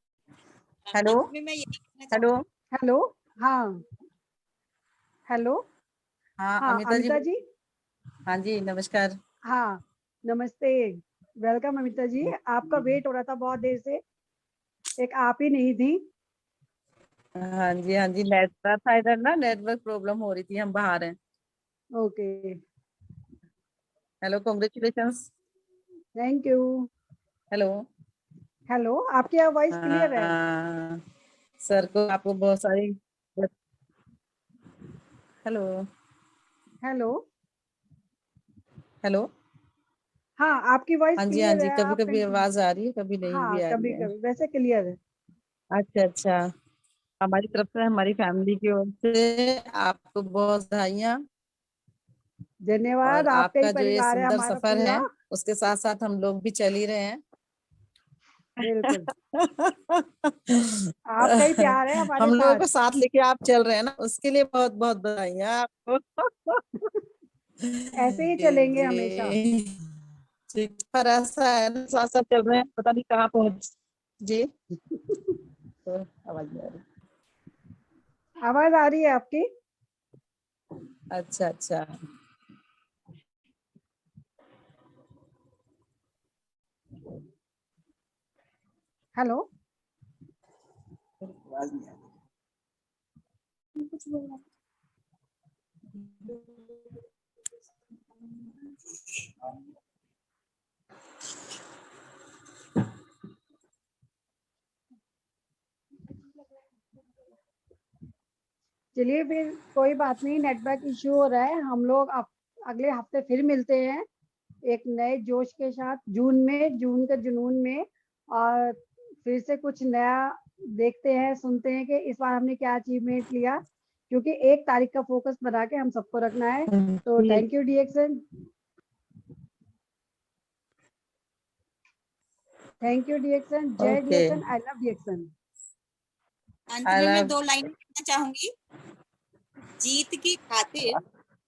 Speaker 10: हेलो
Speaker 3: अंत में मैं यही कहना
Speaker 10: हेलो।
Speaker 3: चाहूंगी।
Speaker 1: हेलो, हाँ हेलो,
Speaker 10: हाँ
Speaker 1: हाँ
Speaker 10: अमिता जी
Speaker 1: अमिता जी,
Speaker 10: हाँ जी नमस्कार।
Speaker 1: हाँ नमस्ते, वेलकम अमिता जी। आपका वेट हो रहा था बहुत देर से, एक आप ही नहीं थी।
Speaker 10: हाँ जी नेटवर्क था इधर ना, नेटवर्क प्रॉब्लम हो रही थी, हम बाहर हैं।
Speaker 1: Okay,
Speaker 10: hello congratulations.
Speaker 1: Thank you.
Speaker 10: Hello.
Speaker 1: Hello, आपकी आवाज क्लियर है?
Speaker 10: हाँ सर को आपको बहुत सारी। Hello
Speaker 1: hello,
Speaker 10: hello.
Speaker 1: हाँ आपकी वॉइस
Speaker 10: हाँ
Speaker 1: क्लियर
Speaker 10: जी
Speaker 1: है,
Speaker 10: कभी
Speaker 1: आप
Speaker 10: कभी आवाज आ रही है, कभी नहीं
Speaker 1: हाँ
Speaker 10: भी आ रही
Speaker 1: कभी
Speaker 10: है।
Speaker 1: कभी, वैसे क्लियर है।
Speaker 10: अच्छा। हमारी तरफ से, हमारी फैमिली की ओर से आपको बहुत बधाइयाँ। और
Speaker 1: धन्यवाद, आपका ही
Speaker 10: आपका जो ये
Speaker 1: परिवार है
Speaker 10: सुंदर
Speaker 1: हमारा
Speaker 10: सफर
Speaker 1: पूरा।
Speaker 10: है, उसके साथ साथ हम लोग भी चल ही रहे हैं।
Speaker 1: बिल्कुल, आपका ही प्यार है हमारे
Speaker 10: हम लोगों
Speaker 1: साथ।
Speaker 10: को साथ लेके आप चल रहे हैं ना, उसके लिए बहुत बहुत बधाइयाँ आपको।
Speaker 1: ऐसे ही
Speaker 10: जी
Speaker 1: चलेंगे हमेशा।
Speaker 10: जी ठीक, पर ऐसा है ना, साथ साथ चल रहे हैं, पता नहीं कहाँ पहुंच। जी तो आवाज नहीं आ रही।
Speaker 1: आवाज आ रही है आपकी?
Speaker 10: अच्छा।
Speaker 1: हेलो,
Speaker 10: आवाज नहीं आ रही। कुछ बोलना।
Speaker 1: चलिए फिर कोई बात नहीं, नेटवर्क इश्यू हो रहा है। हम लोग अगले हफ्ते फिर मिलते हैं एक नए जोश के साथ, जून में, जून के जुनून में, और फिर से कुछ नया देखते हैं, सुनते हैं कि इस बार हमने क्या अचीवमेंट लिया, क्योंकि 1 तारीख का फोकस बना के हम सबको रखना है। तो थैंक यू डीएक्सन, थैंक यू डीएक्सन, जय
Speaker 10: ओके।
Speaker 1: डीएक्सन, I love डीएक्सन।
Speaker 3: अंत
Speaker 10: आई
Speaker 3: में मैं
Speaker 10: लव।
Speaker 3: 2 लाइनें कहना चाहूंगी। जीत की खातिर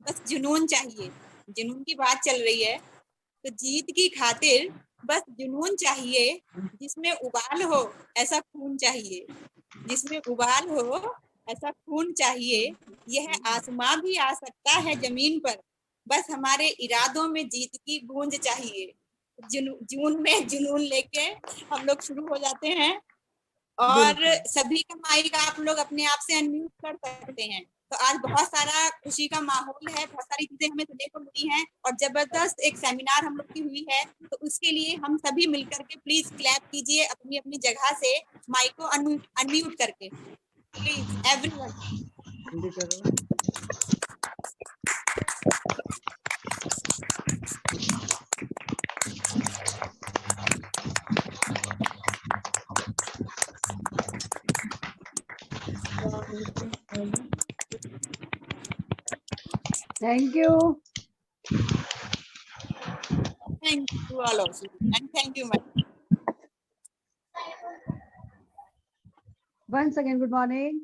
Speaker 3: बस जुनून चाहिए। जुनून की बात चल रही है, तो जीत की खातिर बस जुनून चाहिए। जिसमें उबाल हो ऐसा खून चाहिए। जिसमें उबाल हो ऐसा खून चाहिए। यह आसमां भी आ सकता है जमीन पर, बस हमारे इरादों में जीत की गूंज चाहिए। जून में जुनून लेके हम लोग शुरू हो जाते हैं, और सभी का माइक आप लोग अपने आप से अनम्यूट कर सकते हैं। तो आज बहुत सारा खुशी का माहौल है, बहुत सारी चीजें हमें सुनने को मिली हैं, और जबरदस्त एक सेमिनार हम लोग की हुई है। तो उसके लिए हम सभी मिलकर के प्लीज क्लैप कीजिए अपनी अपनी जगह से, माइक को अनम्यूट करके, please everyone.
Speaker 1: Thank you.
Speaker 3: Thank you all of you, and thank you ma'am.
Speaker 1: Once again, good morning.